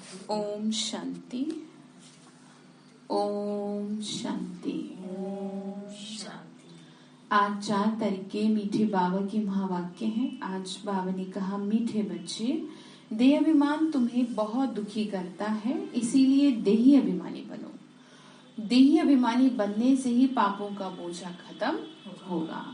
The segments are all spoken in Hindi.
ओम शांति, ओम शांति, ओम शांति। आज 4 तरीके मीठे बाबा के महावाक्य हैं। आज बाबा ने कहा, मीठे बच्चे, देह अभिमान तुम्हें बहुत दुखी करता है, इसीलिए देही अभिमानी बनो। देही अभिमानी बनने से ही पापों का बोझा खत्म होगा।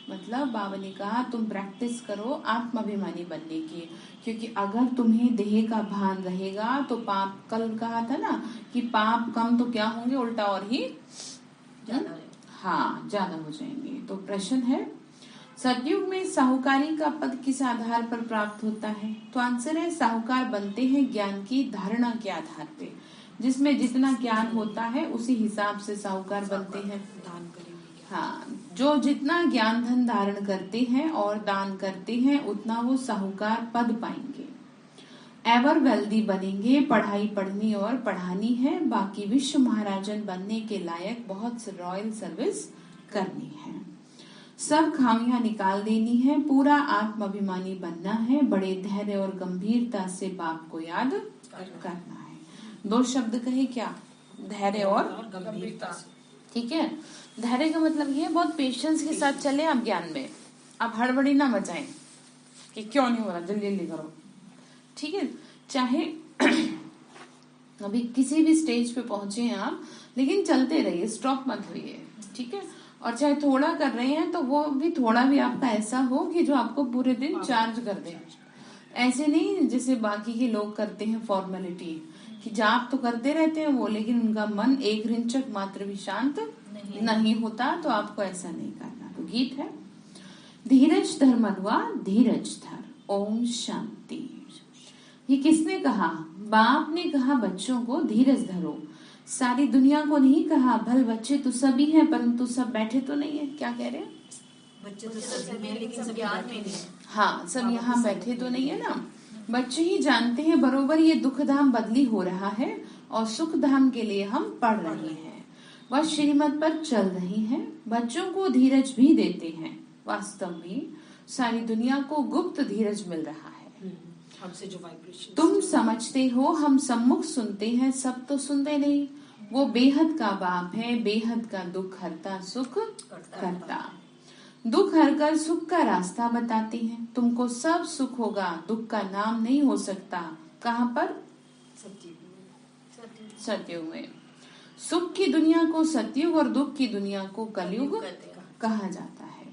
मतलब बाबा ने कहा तुम प्रैक्टिस करो आत्माभिमानी बनने की, क्योंकि अगर तुम्हें देह का भान रहेगा तो पाप, कल कहा था ना कि पाप कम तो क्या होंगे, उल्टा और ही ज्यादा हो जाएंगे। तो प्रश्न है, सतयुग में साहूकारी का पद किस आधार पर प्राप्त होता है? तो आंसर है, साहूकार बनते हैं ज्ञान की धारणा के आधार पे। जिसमें जितना ज्ञान होता है उसी हिसाब से साहूकार बनते हैं। दान करेंगे। हाँ, जो जितना ज्ञान धन धारण करते हैं और दान करते हैं उतना वो साहूकार पद पाएंगे। एवर वेल्दी बनेंगे। पढ़ाई पढ़नी और पढ़ानी है, बाकी विश्व महाराजन बनने के लायक बहुत से रॉयल सर्विस करनी है। सब खामियां निकाल देनी है, पूरा आत्माभिमानी बनना है, बड़े धैर्य और गंभीरता से बाप को याद करना है। 2 शब्द कहे क्या? धैर्य और गंभीरता। ठीक है, धैर्य का मतलब ये है बहुत पेशेंस के साथ चले आप ज्ञान में। आप हड़बड़ी ना मचाएं कि क्यों नहीं हो रहा, जल्दी जल्दी करो। ठीक है, चाहे अभी किसी भी स्टेज पे पहुंचे हैं आप, लेकिन चलते रहिए, स्टॉप मत होइए। ठीक है, और चाहे थोड़ा कर रहे हैं तो वो भी थोड़ा भी आपका ऐसा हो कि जो आपको पूरे दिन चार्ज कर दे। ऐसे नहीं जैसे बाकी के लोग करते हैं फॉर्मेलिटी, कि जाप तो करते रहते हैं वो, लेकिन उनका मन एक रिंचक मात्र भी शांत नहीं होता। तो आपको ऐसा नहीं करना। तो गीत है, धीरज धर मनुआ धीरज धर, ओम शांति। ये किसने कहा? बाप ने कहा बच्चों को धीरज धरो। सारी दुनिया को नहीं कहा, भल बच्चे तो सभी हैं परंतु सब बैठे तो नहीं है। क्या कह रहे हैं? बच्चे तो सभी हैं लेकिन सब ज्ञान में नहीं है। हाँ, सब यहाँ बैठे तो नहीं है ना। बच्चे ही जानते हैं बरोबर ये दुख धाम बदली हो रहा है और सुख धाम के लिए हम पढ़ रहे हैं, वह श्रीमत पर चल रही हैं। बच्चों को धीरज भी देते हैं। वास्तव में सारी दुनिया को गुप्त धीरज मिल रहा है। हमसे जो वाइब्रेशन तुम समझते हो हम सम्मुख सुनते हैं, सब तो सुनते नहीं। वो बेहद का बाप है, बेहद का दुख हरता सुख करता। दुख हरकर सुख का रास्ता बताते हैं। तुमको सब सुख होगा, दुख का नाम नहीं हो सकता। कहाँ पर? सतयुग में। सुख की दुनिया को सतयुग और दुख की दुनिया को कलयुग कहा जाता है।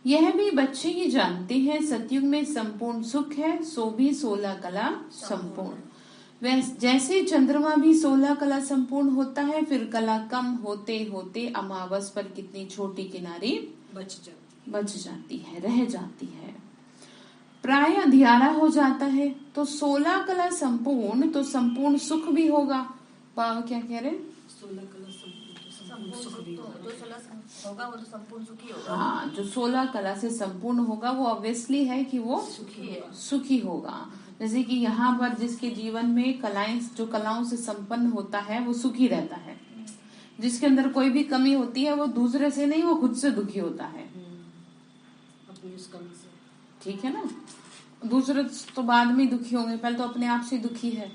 यह भी बच्चे ही जानते हैं, सतयुग में संपूर्ण सुख है, सो भी 16 कला संपूर्ण। जैसे चंद्रमा भी 16 कला संपूर्ण होता है, फिर कला कम होते होते अमावस पर कितनी छोटी किनारी बच जाती है, रह जाती है, प्राय अंधियारा हो जाता है। तो 16 कला संपूर्ण तो संपूर्ण सुख भी होगा। बाबा क्या कह रहे? 16 कला संपूर्ण सुख भी होगा। होगा वो तो संपूर्ण सुखी होगा। हाँ, जो 16 कला से संपूर्ण होगा वो ऑब्वियसली है कि वो सुखी होगा। जैसे कि यहाँ पर जिसके जीवन में कलाएं, जो कलाओं से संपन्न होता है वो सुखी रहता है। जिसके अंदर कोई भी कमी होती है वो दूसरे से नहीं, वो खुद से दुखी होता है। अपनी उस कमी से। ठीक है ना, दूसरे तो बाद में दुखी होंगे, पहले तो अपने आप से दुखी है।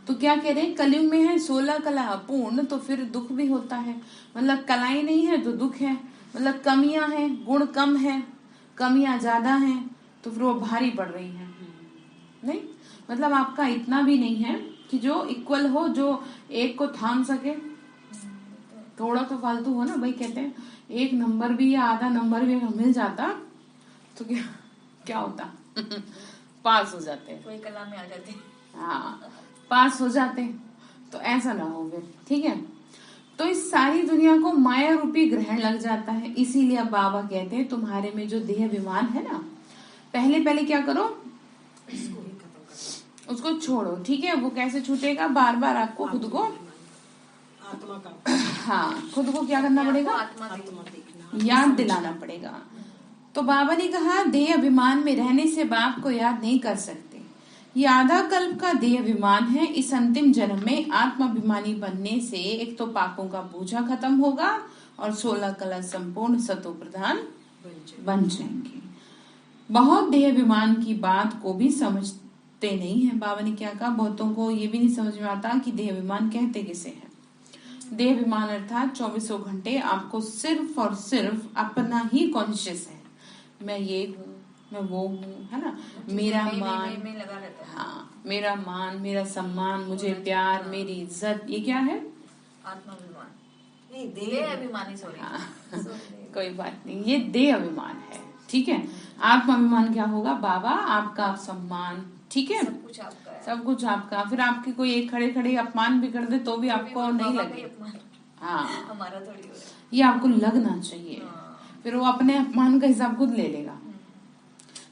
तो क्या कह रहे हैं, कलयुग में है 16 कला अपूर्ण, तो फिर दुख भी होता है। मतलब कलाएं नहीं है तो दुख है, मतलब कमियां हैं, गुण कम है, कमियां ज्यादा हैं, तो फिर वो भारी पड़ रही है। नहीं, मतलब आपका इतना भी नहीं है कि जो इक्वल हो, जो एक को थाम सके। थोड़ा तो फालतू हो ना भाई, कहते हैं 1 नंबर भी या आधा नंबर भी मिल जाता तो क्या होता पास हो जाते, कोई कला में आ जाते। हाँ, पास हो जाते। तो ऐसा ना हो फिर। ठीक है, तो इस सारी दुनिया को माया रूपी ग्रहण लग जाता है। इसीलिए अब बाबा कहते हैं तुम्हारे में जो देह अभिमान है ना, पहले क्या करो, उसको छोड़ो। ठीक है, वो कैसे छूटेगा? बार बार आपको खुद को आत्मा का, हाँ, खुद को क्या करना पड़ेगा? आत्मा देखना, याद दिलाना पड़ेगा। तो बाबा ने कहा देह अभिमान में रहने से बाप को याद नहीं कर सकते। ये आधा कल्प का देह अभिमान है। इस अंतिम जन्म में आत्माभिमानी बनने से एक तो पापों का बोझा खत्म होगा और 16 कला संपूर्ण सतो प्रधान बन जाएंगे। बहुत देह अभिमान की बात को भी समझते छूटते नहीं है। बाबा ने क्या कहा, बहुतों को ये भी नहीं समझ में आता कि देह अभिमान कहते किसे है। देह अभिमान अर्थात 24 घंटे आपको सिर्फ और सिर्फ अपना ही कॉन्शियस है। मैं ये हूँ, मैं वो हूँ, है ना। मेरा मान, में लगा रहता है। हाँ, मेरा मान, मेरा सम्मान, मुझे प्यार, मेरी इज्जत, ये क्या है? आत्माभिमान नहीं, देह अभिमानी, सॉरी। कोई बात नहीं, ये देह अभिमान है। ठीक है, आत्माभिमान क्या होगा? बाबा आपका सम्मान, ठीक है, सब कुछ आपका है। सब कुछ आपका। फिर आपकी कोई एक खड़े खड़े अपमान भी कर दे तो भी आपको नहीं लगे। हाँ, हमारा थोड़ी हो रहा है। ये आपको लगना चाहिए। फिर वो अपने अपमान का हिसाब खुद ले लेगा,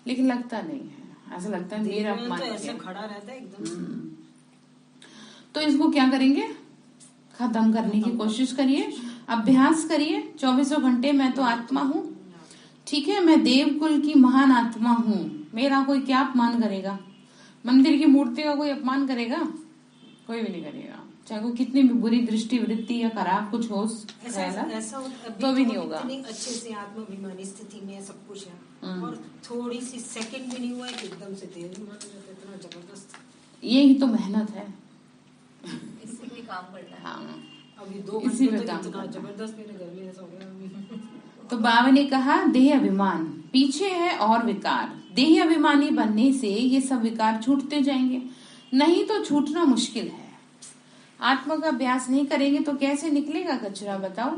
लेकिन लगता नहीं है। ऐसा लगता है मेरा अपमान तो ऐसे खड़ा रहता है एकदम। तो इसको क्या करेंगे? खत्म करने की कोशिश करिए, अभ्यास करिए। 24 घंटे मैं तो आत्मा हूँ, ठीक है, मैं देवकुल की महान आत्मा हूँ। मेरा कोई क्या अपमान करेगा? मंदिर की मूर्ति का कोई अपमान करेगा? कोई भी नहीं करेगा, चाहे कोई कितनी भी बुरी दृष्टि वृत्ति या खराब कुछ हो तो भी नहीं होगा। अच्छे से आत्माभिमानी स्थिति में सब कुछ है, और थोड़ी सी सेकंड भी नहीं हुआ है कि एकदम से देह अभिमान हो जाता है। इतना जबरदस्त, यही तो मेहनत है, इससे कोई काम करना है। हाँ, अभी 2 इसी घंटे में काम इतना करना है। जबरदस्त मेरे घर में ऐसा हो गया। तो बाबा ने कहा देह अभिमान पीछे है और विकार। देह अभिमानी बनने से ये सब विकार छूटते जाएंगे, नहीं तो छूटना मुश्किल है। आत्मा का अभ्यास नहीं करेंगे तो कैसे निकलेगा कचरा, बताओ।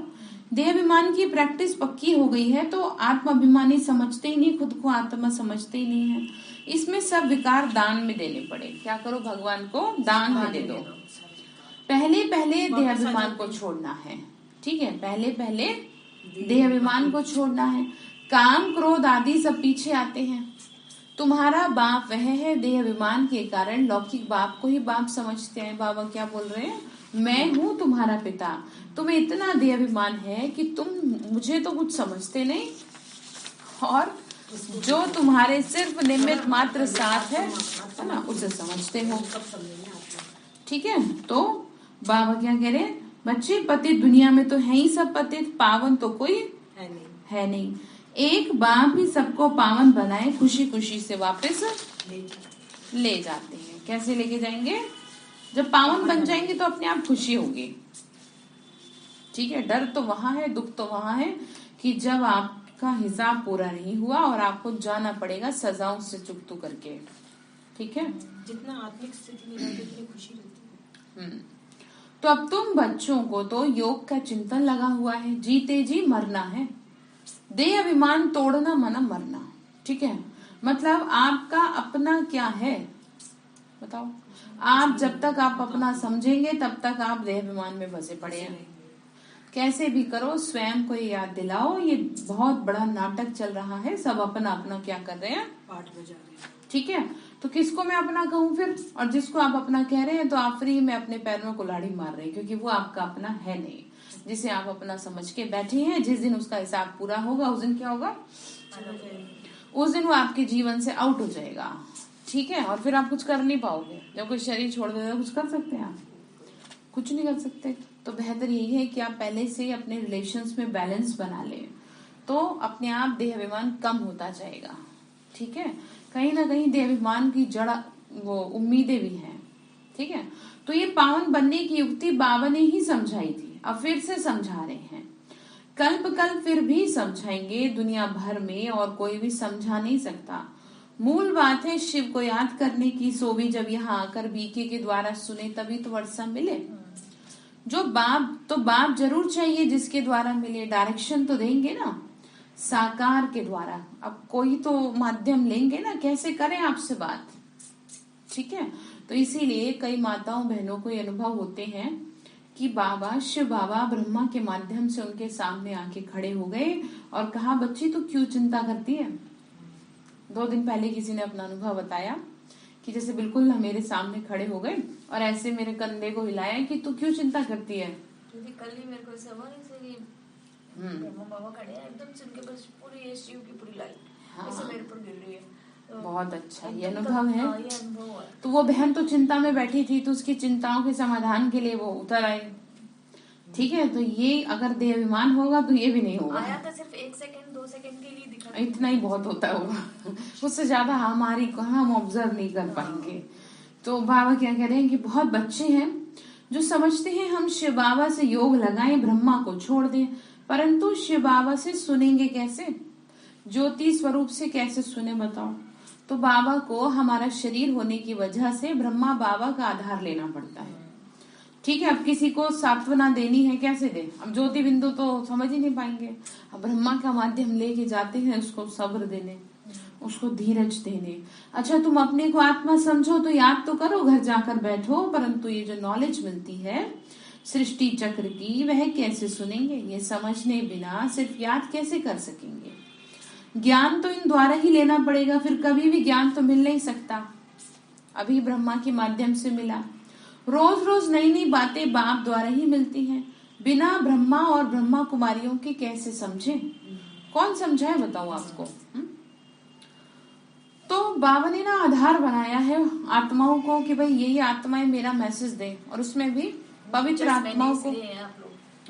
देह अभिमान की प्रैक्टिस पक्की हो गई है तो आत्माभिमानी समझते ही नहीं, खुद को आत्मा समझते ही नहीं है। इसमें सब विकार दान में देने पड़े। क्या करो? भगवान को दान में दे दो। पहले पहले देह अभिमान को छोड़ना है, ठीक है, पहले पहले देह अभिमान को छोड़ना है। काम क्रोध आदि सब पीछे आते हैं। तुम्हारा बाप वह है, देह अभिमान के कारण लौकिक बाप को ही बाप समझते हैं। बाबा क्या बोल रहे हैं? मैं हूँ तुम्हारा पिता। तुम्हें इतना देह अभिमान है कि तुम मुझे तो कुछ समझते नहीं, और जो तुम्हारे सिर्फ निमित्त मात्र साथ है ना, उसे समझते हो। ठीक है, तो बाबा क्या कह रहे हैं? बच्चे पतित दुनिया में तो है ही सब पतित, पावन तो कोई है नहीं। एक बाप ही सबको पावन बनाए, खुशी खुशी से वापस ले जाते हैं। कैसे लेके जाएंगे? जब पावन बन जाएंगे तो अपने आप खुशी होगी। ठीक है, डर तो वहां है, दुख तो वहां है कि जब आपका हिसाब पूरा नहीं हुआ और आपको जाना पड़ेगा सजाओं से चुकतू करके। ठीक है, जितना आत्मिक स्थिति में रहते उतनी खुशी रहती है। तो अब तुम बच्चों को तो योग का चिंतन लगा हुआ है, जीते जी मरना है। देह अभिमान तोड़ना मना मरना, ठीक है। मतलब आपका अपना क्या है बताओ? आप जब तक आप अपना समझेंगे तब तक आप देह अभिमान में फंसे पड़े हैं। कैसे भी करो स्वयं को याद दिलाओ, ये बहुत बड़ा नाटक चल रहा है। सब अपना अपना क्या कर रहे हैं? पाठ बजा रहे हैं। ठीक है, तो किसको मैं अपना कहूँ फिर? और जिसको आप अपना कह रहे हैं तो आप फ्री में अपने पैर में कुल्हाड़ी मार रहे हैं, क्योंकि वो आपका अपना है नहीं। जिसे आप अपना समझ के बैठे हैं, जिस दिन उसका हिसाब पूरा होगा उस दिन क्या होगा? उस दिन वो आपके जीवन से आउट हो जाएगा। ठीक है, और फिर आप कुछ कर नहीं पाओगे। जब कोई शरीर छोड़ देगा कुछ कर सकते हैं आप? कुछ नहीं कर सकते। तो बेहतर यही है कि आप पहले से अपने रिलेशंस में बैलेंस बना लें, तो अपने आप देह अभिमान कम होता जाएगा। ठीक है, कहीं ना कहीं देह अभिमान की जड़ वो उम्मीदें भी हैं। ठीक है, तो ये पावन बनने की युक्ति बाबा ने ही समझाई थी, अब फिर से समझा रहे हैं। कल्प कल्प फिर भी समझाएंगे, दुनिया भर में और कोई भी समझा नहीं सकता। मूल बात है शिव को याद करने की। सो भी जब यहाँ आकर बीके के द्वारा सुने तभी तो वर्षा मिले। जो बाप तो बाप जरूर चाहिए जिसके द्वारा मिले। डायरेक्शन तो देंगे ना साकार के द्वारा। अब कोई तो माध्यम लेंगे ना, कैसे करें आपसे बात। ठीक है, तो इसीलिए कई माताओं बहनों को ये अनुभव होते हैं कि बाबा शिव बाबा ब्रह्मा के माध्यम से उनके सामने आके खड़े हो गए और कहा, बच्ची तू क्यों चिंता करती है। 2 दिन पहले किसी ने अपना अनुभव बताया कि जैसे बिल्कुल मेरे सामने खड़े हो गए और ऐसे मेरे कंधे को हिलाया कि तू क्यों चिंता करती है। क्योंकि कल ही मेरे को ऐसा हुआ कि ब्रह्मा बाबा खड़े हैं एकदम से, उनके पास पूरी ये शिव की पूरी लाइट ऐसे मेरे पर गिर रही है। तो बहुत अच्छा ये अनुभव है। ये अनुभव है। तो वो बहन तो चिंता में बैठी थी, तो उसकी चिंताओं के समाधान के लिए वो उतर आए। ठीक है, तो ये अगर देहाभिमान होगा तो ये भी नहीं होगा। आया तो सिर्फ 1 सेकंड 2 सेकंड के लिए दिखा, इतना ही बहुत होता होगा, उससे ज्यादा हमारी को हम ऑब्जर्व नहीं कर पाएंगे। तो बाबा क्या कह रहे हैं कि बहुत बच्चे हैं जो समझते हैं हम शिव बाबा से योग लगाएं, ब्रह्मा को छोड़ दें, परंतु शिव बाबा से सुनेंगे कैसे, ज्योति स्वरूप से कैसे सुने बताओ। तो बाबा को हमारा शरीर होने की वजह से ब्रह्मा बाबा का आधार लेना पड़ता है। ठीक है, अब किसी को सांत्वना देनी है, कैसे दे, अब ज्योति बिंदु तो समझ ही नहीं पाएंगे, अब ब्रह्मा का माध्यम लेके जाते हैं उसको सब्र देने, उसको धीरज देने। अच्छा, तुम अपने को आत्मा समझो तो याद तो करो, घर जाकर बैठो, परंतु ये जो नॉलेज मिलती है सृष्टि चक्र की, वह कैसे सुनेंगे, ये समझने बिना सिर्फ याद कैसे कर सकेंगे। ज्ञान तो इन द्वारा ही लेना पड़ेगा, फिर कभी भी ज्ञान तो मिल नहीं सकता। अभी ब्रह्मा के माध्यम से मिला, रोज रोज नई नई बातें बाप द्वारा ही मिलती हैं, बिना ब्रह्मा और ब्रह्मा कुमारियों के कैसे समझे, कौन समझाए बताओ आपको। तो बाबा ने ना आधार बनाया है आत्माओं को कि भाई यही आत्माएं मेरा मैसेज दें, और उसमें भी पवित्र आत्माओं को,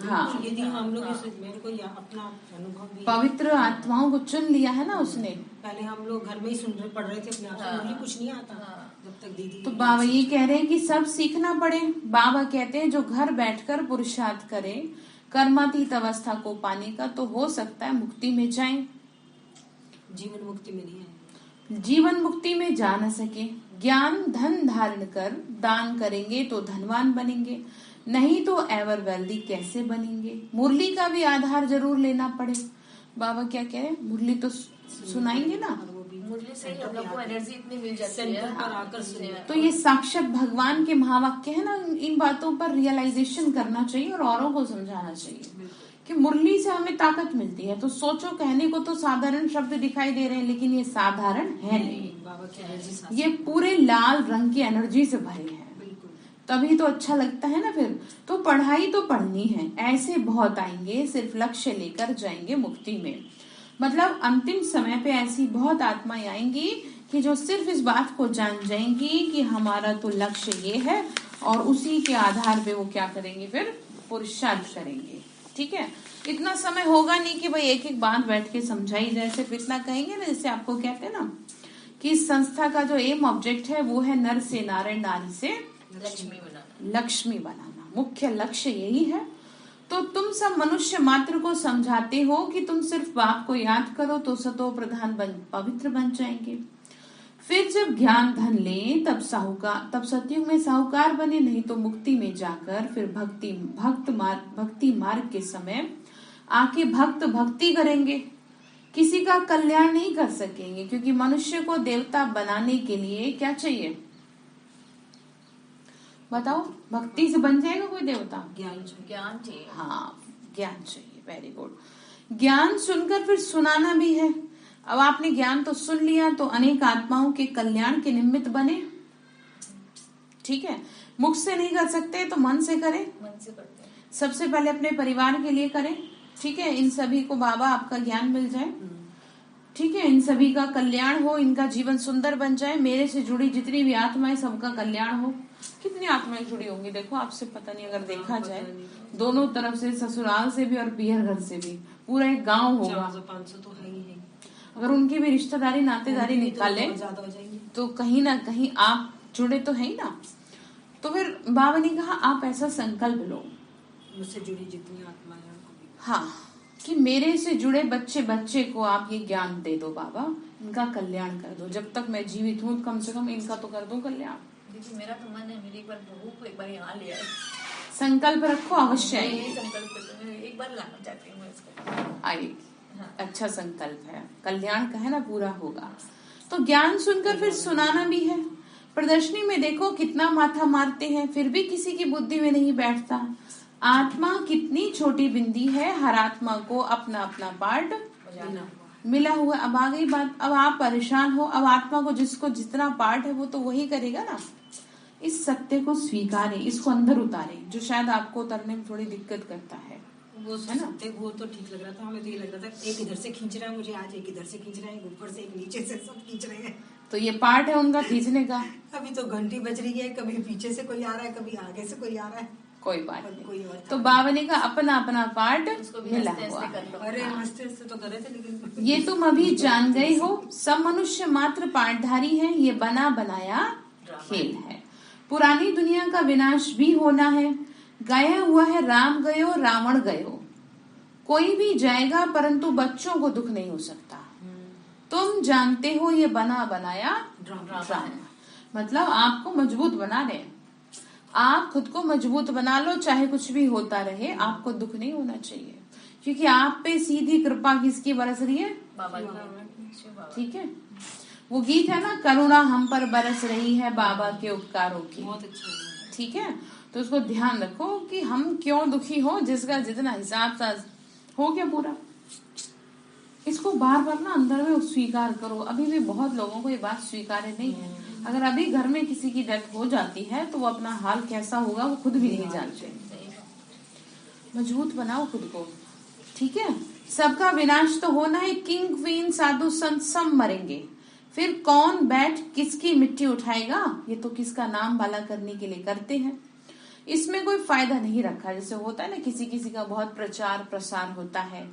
हाँ, यदि हम लोग मेरे को अपना अनुभव भी, पवित्र आत्माओं को चुन लिया है ना उसने। पहले हम लोग घर में ही पढ़ रहे थे अपने आप से, मुझे कुछ नहीं आता जब तक दीदी। तो बाबा ये कह रहे हैं कि सब सीखना पड़े। बाबा कहते हैं जो घर बैठकर पुरुषार्थ करे कर्मातीत अवस्था को पाने का, तो हो सकता है मुक्ति में जाए, जीवन मुक्ति में नहीं है, जीवन मुक्ति में जा न सके। ज्ञान धन धारण कर दान करेंगे तो धनवान बनेंगे, नहीं तो एवर वेल्दी कैसे बनेंगे। मुरली का भी आधार जरूर लेना पड़े। बाबा क्या कह रहे हैं, मुरली तो सुनाएंगे ना, मुरली से ही हम लोग को एनर्जी इतनी मिल जाती है। तो ये साक्षात भगवान के महावाक्य है ना, इन बातों पर रियलाइजेशन करना चाहिए और औरों को समझाना चाहिए कि मुरली से हमें ताकत मिलती है। तो सोचो, कहने को तो साधारण शब्द दिखाई दे रहे हैं, लेकिन ये साधारण है नहीं, बाबा की एनर्जी, ये पूरे लाल रंग की एनर्जी से भरे हैं, तभी तो अच्छा लगता है ना। फिर तो पढ़ाई तो पढ़नी है, ऐसे बहुत आएंगे, सिर्फ लक्ष्य लेकर जाएंगे मुक्ति में। मतलब अंतिम समय पे ऐसी बहुत आत्माएं आएंगी कि जो सिर्फ इस बात को जान जाएंगी कि हमारा तो लक्ष्य ये है, और उसी के आधार पे वो क्या करेंगे, फिर पुरुषार्थ करेंगे। ठीक है, इतना समय होगा नहीं कि भाई एक एक बात बैठ के समझाई जाए, सिर्फ इतना कहेंगे ना, जैसे आपको कहते हैं ना कि इस संस्था का जो एम ऑब्जेक्ट है वो है नर से नारायण, नारी से लक्ष्मी बनाना, मुख्य लक्ष्य यही है। तो तुम सब मनुष्य मात्र को समझाते हो कि तुम सिर्फ बाप को याद करो तो सतो प्रधान पवित्र बन जाएंगे। फिर जब ज्ञान धन ले तब सतयुग में साहूकार बने, नहीं तो मुक्ति में जाकर फिर भक्ति मार्ग के समय आके भक्ति करेंगे, किसी का कल्याण नहीं कर सकेंगे। क्योंकि मनुष्य को देवता बनाने के लिए क्या चाहिए बताओ, भक्ति से बन जाएगा कोई देवता? ज्ञान चाहिए। हाँ, ज्ञान चाहिए, वेरी गुड। ज्ञान सुनकर फिर सुनाना भी है। अब आपने ज्ञान तो सुन लिया, तो अनेक आत्माओं के कल्याण के निमित्त बने। ठीक है, मुख से नहीं कर सकते तो मन से करें, मन से करते हैं। सबसे पहले अपने परिवार के लिए करें। ठीक है, इन सभी को बाबा आपका ज्ञान मिल जाए, ठीक है, इन सभी का कल्याण हो, इनका जीवन सुंदर बन जाए, मेरे से जुड़ी जितनी भी आत्माएं सबका कल्याण हो। कितनी आत्माएं जुड़ी होंगी देखो, आपसे पता नहीं, अगर देखा जाए दोनों तरफ से, ससुराल से भी और पियर घर से भी, पूरा एक गांव होगा। 400-500 तो है ही है। अगर उनकी भी रिश्तेदारी नातेदारी निकाले तो कहीं ना कहीं आप जुड़े तो है ही ना। तो फिर बाबा ने कहा आप ऐसा संकल्प लो, मुझसे जुड़ी जितनी आत्माएं हैं, हाँ, कि मेरे से जुड़े बच्चे को आप ये ज्ञान दे दो बाबा, इनका कल्याण कर दो। जब तक मैं जीवित हूँ कम से कम इनका तो कर दो कल्याण। दीदी मेरा तो मन है, मेरी एक बार बहू को एक बार यहाँ ले आए। संकल्प रखो, अवश्य यही संकल्प करते हैं, एक बार लाना चाहती हूँ इसको। आइए, अच्छा संकल्प है, कल्याण का है ना, पूरा होगा। तो ज्ञान सुनकर फिर सुनाना भी है। प्रदर्शनी में देखो कितना माथा मारते हैं, फिर भी किसी की बुद्धि में नहीं बैठता। आत्मा कितनी छोटी बिंदी है, हर आत्मा को अपना अपना पार्ट मिला हुआ। अब आ गई बात, अब आप परेशान हो, अब आत्मा को जिसको जितना पार्ट है वो तो वही करेगा ना। इस सत्य को स्वीकारें, इसको अंदर उतारें, जो शायद आपको उतरने में थोड़ी दिक्कत करता है वो है ना। वो तो ठीक लग रहा था, हमें तो ये लग रहा था एक इधर से खींच रहा है मुझे आज, एक इधर से खींच रहा है, ऊपर से एक नीचे से, सब खींच रहे हैं। तो ये पार्ट है उनका खींचने का। अभी तो घंटी बज रही है, कभी पीछे से कोई आ रहा है, कभी आगे से कोई आ रहा है। कोई बात कोई नहीं। और था। तो बाबा ने कहा अपना अपना पार्ट उसको भी मिला हंसते हुआ हंसते है। कर लो। अरे मस्ते से तो कर रहे थे, लेकिन ये तुम अभी जान गए हो, सब मनुष्य मात्र पार्टधारी हैं, ये बना बनाया खेल है। पुरानी दुनिया का विनाश भी होना है, गाया हुआ है राम गयो रावण गयो, कोई भी जाएगा परंतु बच्चों को दुख नहीं हो सकता। तुम जानते हो ये बना बनाया ड्रामा। मतलब आपको मजबूत बना रहे हैं, आप खुद को मजबूत बना लो, चाहे कुछ भी होता रहे आपको दुख नहीं होना चाहिए, क्योंकि आप पे सीधी कृपा किसकी बरस रही है? बाबा की, शिव बाबा। ठीक है, वो गीत है ना, करुणा हम पर बरस रही है बाबा के उपकारों की। बहुत अच्छा है। ठीक है, तो उसको ध्यान रखो कि हम क्यों दुखी हो, जिसका जितना हिसाब सा हो गया पूरा, इसको बार बार ना अंदर में स्वीकार करो। अभी भी बहुत लोगों को ये बात स्वीकार्य नहीं है। अगर अभी घर में किसी की डेथ हो जाती है तो वो अपना हाल कैसा होगा वो खुद भी नहीं जानते। मजबूत बनाओ खुद को, ठीक है। सबका विनाश तो होना है, किंग क्वीन साधु संत सब मरेंगे, फिर कौन बैठ किसकी मिट्टी उठाएगा, ये तो किसका नाम वाला करने के लिए करते हैं, इसमें कोई फायदा नहीं रखा। जैसे होता है ना, किसी किसी का बहुत प्रचार प्रसार होता है,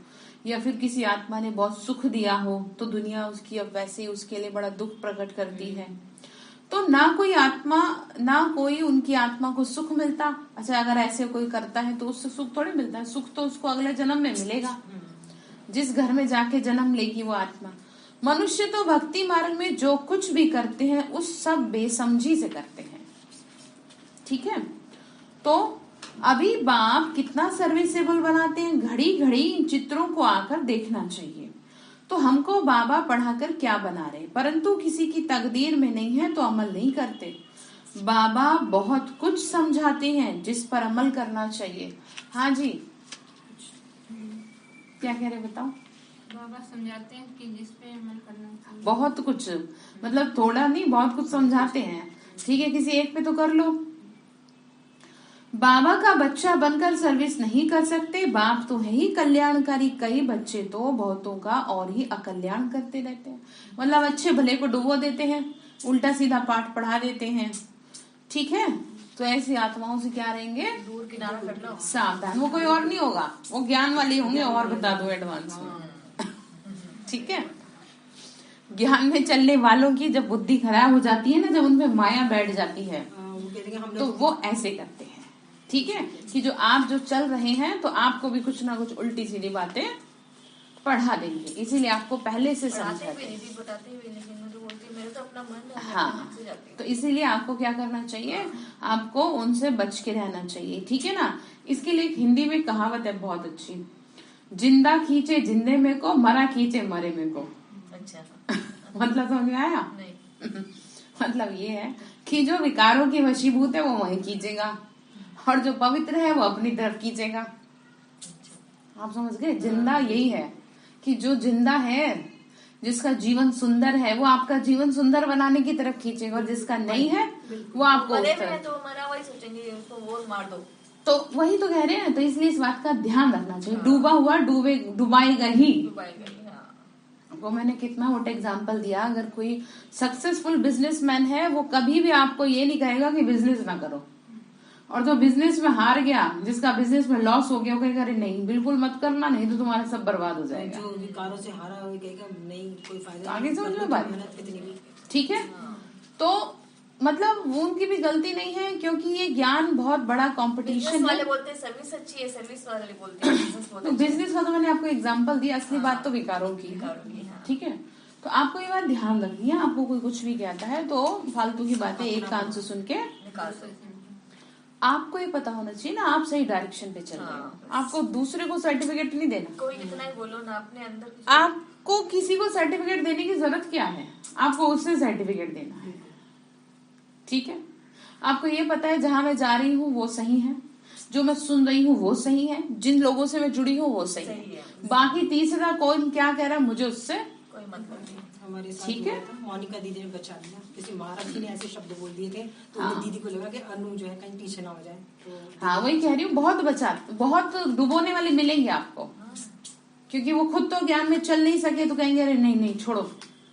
या फिर किसी आत्मा ने बहुत सुख दिया हो तो दुनिया उसकी अब वैसे उसके लिए बड़ा दुख प्रकट करती है। तो ना कोई आत्मा, ना कोई उनकी आत्मा को सुख मिलता। अच्छा, अगर ऐसे कोई करता है तो उससे सुख थोड़ी मिलता है, सुख तो उसको अगले जन्म में मिलेगा, जिस घर में जाके जन्म लेगी वो आत्मा। मनुष्य तो भक्ति मार्ग में जो कुछ भी करते हैं उस सब बेसमझी से करते हैं, ठीक है। तो अभी बाप कितना सर्विसेबल बनाते हैं, घड़ी घड़ी इन चित्रों को आकर देखना चाहिए। तो हमको बाबा पढ़ाकर क्या बना रहे, परंतु किसी की तकदीर में नहीं है तो अमल नहीं करते। बाबा बहुत कुछ समझाते हैं जिस पर अमल करना चाहिए। हाँ जी, क्या कह रहे बताओ। बाबा समझाते हैं कि जिस पे अमल करना चाहिए। बहुत कुछ, मतलब थोड़ा नहीं, बहुत कुछ समझाते हैं, ठीक है। किसी एक पे तो कर लो। बाबा का बच्चा बनकर सर्विस नहीं कर सकते, बाप तो है ही कल्याणकारी, कई बच्चे तो बहुतों का और ही अकल्याण करते रहते हैं। मतलब अच्छे भले को डुबो देते हैं, उल्टा सीधा पाठ पढ़ा देते हैं, ठीक है। तो ऐसी आत्माओं से क्या रहेंगे, दूर किनारा कर लो, सावधान। वो कोई और नहीं होगा, वो ज्ञान वाले होंगे, और बता दो एडवांस में, ठीक है। ज्ञान में चलने वालों की जब बुद्धि खराब हो जाती है ना, जब उनपे माया बैठ जाती है, तो वो ऐसे करते हैं, ठीक है। कि जो आप जो चल रहे हैं तो आपको भी कुछ ना कुछ उल्टी सीधी बातें पढ़ा देंगे, इसीलिए आपको पहले से समझाते हैं, बताते हुए, लेकिन मैं तो बोलती मेरे तो अपना मन है, हाँ। तो इसीलिए आपको क्या करना चाहिए, आपको उनसे बच के रहना चाहिए, ठीक है ना। इसके लिए एक हिंदी में कहावत है बहुत अच्छी, जिंदा खींचे जिंदे में को, मरा खींचे मरे में को। अच्छा मतलब समझ में आया? नहीं। मतलब ये है कि जो विकारों की वशीभूत है वो वहीं खींचेगा, और जो पवित्र है वो अपनी तरफ खींचेगा। आप समझ गए? जिंदा यही है कि जो जिंदा है, जिसका जीवन सुंदर है, वो आपका जीवन सुंदर बनाने की तरफ खींचेगा, और जिसका नहीं है वो आपको मरे में है तो मरा वही सोचेंगे, उसको वो मार दो। तो वही तो कह रहे हैं। तो इसलिए इस बात का ध्यान रखना चाहिए, डूबा हुआ डुबाएगा ही। वो मैंने कितना मोटा एग्जाम्पल दिया, अगर कोई सक्सेसफुल बिजनेसमैन है वो कभी भी आपको ये नहीं कहेगा कि बिजनेस ना करो, और जो बिजनेस में हार गया, जिसका बिजनेस में लॉस हो गया, वो कहेगा अरे नहीं बिल्कुल मत करना, नहीं तो तुम्हारा सब बर्बाद हो जाएगा। जो विकारों से हारा हो कहेगा नहीं कोई फायदा, तो आगे समझ लो बात, मेहनत कितनी भी, ठीक है। तो मतलब वो उनकी भी गलती नहीं है, क्योंकि ये ज्ञान बहुत बड़ा कंपटीशन वाले है। बोलते हैं सर्विस अच्छी है, सर्विस वाले बोलते हैं बिजनेस बहुत तो बिजनेस का तो मैंने आपको एग्जांपल दिया, असली बात तो विकारों की है, ठीक है। तो आपको ये बात ध्यान रखनी है, आपको कोई कुछ भी कहता है तो फालतू की बातें एक कान से सुन के निकाल सकते हैं। आपको ये पता होना चाहिए ना आप सही डायरेक्शन पे चल रहे हो। आपको दूसरे को सर्टिफिकेट नहीं देना, कोई कितना ही बोलो ना, अपने अंदर आपको किसी को सर्टिफिकेट देने की जरूरत क्या है, आपको उससे सर्टिफिकेट देना है, ठीक है। आपको ये पता है जहां मैं जा रही हूँ वो सही है, जो मैं सुन रही हूँ वो सही है, जिन लोगों से मैं जुड़ी हूँ वो सही है। बाकी तीसरा कौन क्या कह रहा है मुझे उससे कोई मतलब नहीं। हमारे साथ ठीक हुआ है। था, मोनिका दीदी ने बचा लिया, किसी महाराज जी ने ऐसे शब्द बोल दिए थे तो हाँ। दीदी को लगा कि अनु जो है कहीं पीछे ना हो जाए, तो हाँ वही कह रही हूँ, बहुत डुबोने वाले मिलेंगे आपको, क्योंकि वो खुद तो ज्ञान में चल नहीं सके तो कहेंगे अरे नहीं नहीं छोड़ो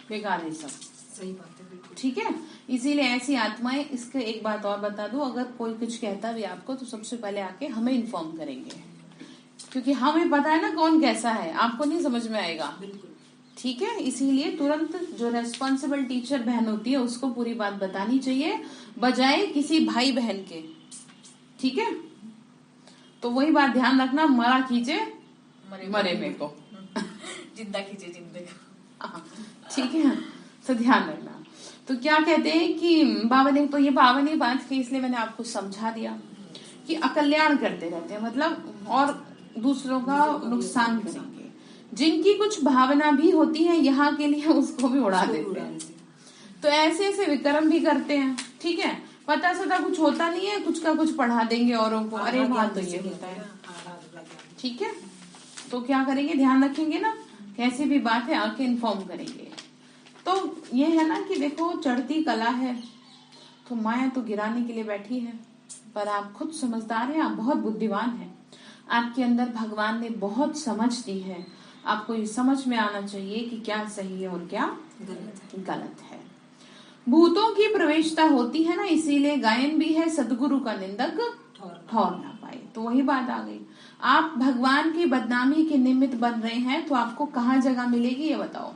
बेकार है सब। सही बात है बिल्कुल। ठीक है। इसीलिए ऐसी आत्माएं, इसके एक बात और बता दूं, अगर कोई कुछ कहता भी आपको तो सबसे पहले आके हमें इन्फॉर्म करेंगे, क्योंकि हमें पता है ना कौन कैसा है, आपको नहीं समझ में आएगा, ठीक है। इसीलिए तुरंत जो रेस्पॉन्सिबल टीचर बहन होती है उसको पूरी बात बतानी चाहिए, बजाय किसी भाई बहन के, ठीक है। तो वही बात ध्यान रखना, मरा कीजिए मरे में को, जिंदा कीजिए जिंदे को, ठीक है। तो ध्यान रखना। तो क्या कहते हैं कि बाबा ने, तो ये बाबा ने बात की इसलिए मैंने आपको समझा दिया कि अकल्याण करते रहते हैं, मतलब और दूसरों का नुकसान करेंगे। जिनकी कुछ भावना भी होती है यहाँ के लिए, उसको भी उड़ा देते हैं। तो ऐसे ऐसे विक्रम भी करते हैं, ठीक है। पता सता कुछ होता नहीं है, कुछ का कुछ पढ़ा देंगे औरों को, अरे वहां तो ये होता है, ठीक है। तो क्या करेंगे, ध्यान रखेंगे ना, कैसी भी बात है आके इन्फॉर्म करेंगे। तो ये है ना कि देखो चढ़ती कला है, तो माया तो गिराने के लिए बैठी है, पर आप खुद समझदार हैं, आप बहुत बुद्धिमान हैं, आपके अंदर भगवान ने बहुत समझ दी है। आपको ये समझ में आना चाहिए कि क्या सही है और क्या गलत है। भूतों की प्रवेशता होती है ना, इसीलिए गायन भी है, सदगुरु का निंदक ठहर ना पाए। तो वही बात आ गई, आप भगवान की बदनामी के निमित्त बन रहे हैं, तो आपको कहाँ जगह मिलेगी ये बताओ।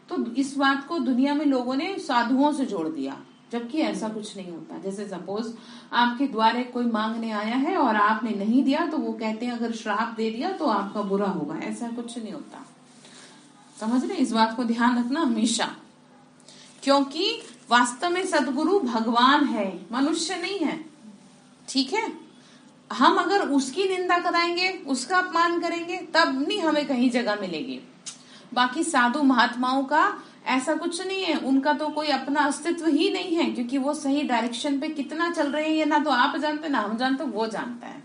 तो इस बात को दुनिया में लोगों ने साधुओं से जोड़ दिया, जबकि ऐसा कुछ नहीं होता। जैसे सपोज आपके द्वारे कोई मांगने आया है और आपने नहीं दिया, तो वो कहते हैं अगर श्राप दे दिया तो आपका बुरा होगा, ऐसा कुछ नहीं होता। समझ रहे, इस बात को ध्यान रखना हमेशा, क्योंकि वास्तव में सदगुरु भगवान है, मनुष्य नहीं है, ठीक है। हम अगर उसकी निंदा कराएंगे, उसका अपमान करेंगे, तब नहीं हमें कहीं जगह मिलेगी। बाकी साधु महात्माओं का ऐसा कुछ नहीं है, उनका तो कोई अपना अस्तित्व ही नहीं है, क्योंकि वो सही डायरेक्शन पे कितना चल रहे हैं ये ना तो आप जानते ना हम जानते, वो जानता है।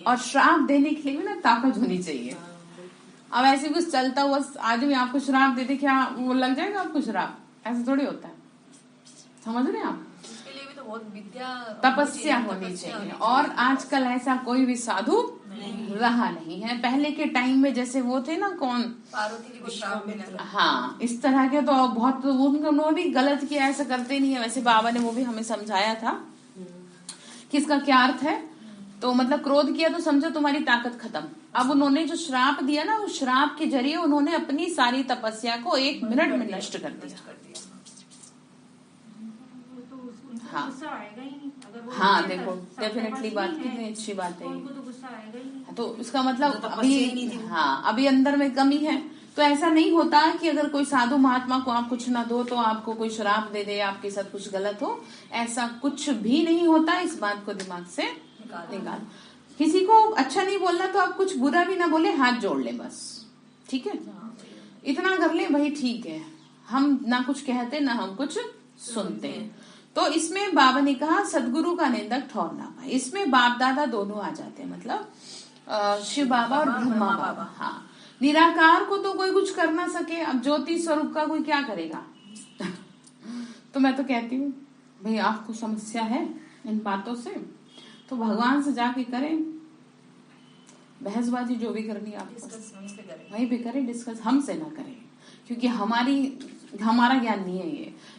और श्राप देने के लिए भी ना ताकत होनी चाहिए। अब ऐसे कुछ चलता हुआ आदमी आपको श्राप दे दे, क्या वो लग जाएगा आपको श्राप? ऐसा थोड़ी होता है, समझ रहे हैं आप। इसके लिए भी तो बहुत विद्या, तपस्या होनी चाहिए। और आजकल ऐसा कोई भी साधु रहा नहीं है। पहले के टाइम में जैसे वो थे ना, कौन, पार्वती जी को श्राप मिला, हाँ, इस तरह के तो बहुत, उन्होंने भी गलत किया, ऐसा करते नहीं है। वैसे बाबा ने वो भी हमें समझाया था कि इसका क्या अर्थ है। तो मतलब क्रोध किया तो समझो तुम्हारी ताकत खत्म। अब उन्होंने जो श्राप दिया ना, उस श्राप के जरिए उन्होंने अपनी सारी तपस्या को 1 मिनट में नष्ट कर दिया। हाँ हाँ, देखो डेफिनेटली बात कितनी अच्छी बात है। तो इसका मतलब अभी, हाँ, अभी अंदर में कमी है। तो ऐसा नहीं होता कि अगर कोई साधु महात्मा को आप कुछ ना दो तो आपको कोई श्राप दे दे, आपके साथ कुछ गलत हो, ऐसा कुछ भी नहीं होता। इस बात को दिमाग से निकाल। किसी को अच्छा नहीं बोलना तो आप कुछ बुरा भी ना बोले, हाथ जोड़ ले बस, ठीक है, इतना कर ले, वही ठीक है। हम ना कुछ कहते ना हम कुछ सुनते। तो इसमें बाबा ने कहा सदगुरु का निंदक ठहर ना पाए। इसमें बाप दादा दोनों आ जाते हैं, मतलब शिव बाबा और ब्रह्मा बाबा। हाँ, निराकार को तो कोई कुछ कर ना सके, अब ज्योति स्वरूप का कोई क्या करेगा। तो मैं तो कहती हूँ भाई आपको समस्या है इन बातों से, तो भगवान से जाके करें, बहसबाजी जो भी करनी आपको वहीं पे करें, डिस्कस हमसे ना करें, क्योंकि हमारा ज्ञान नहीं है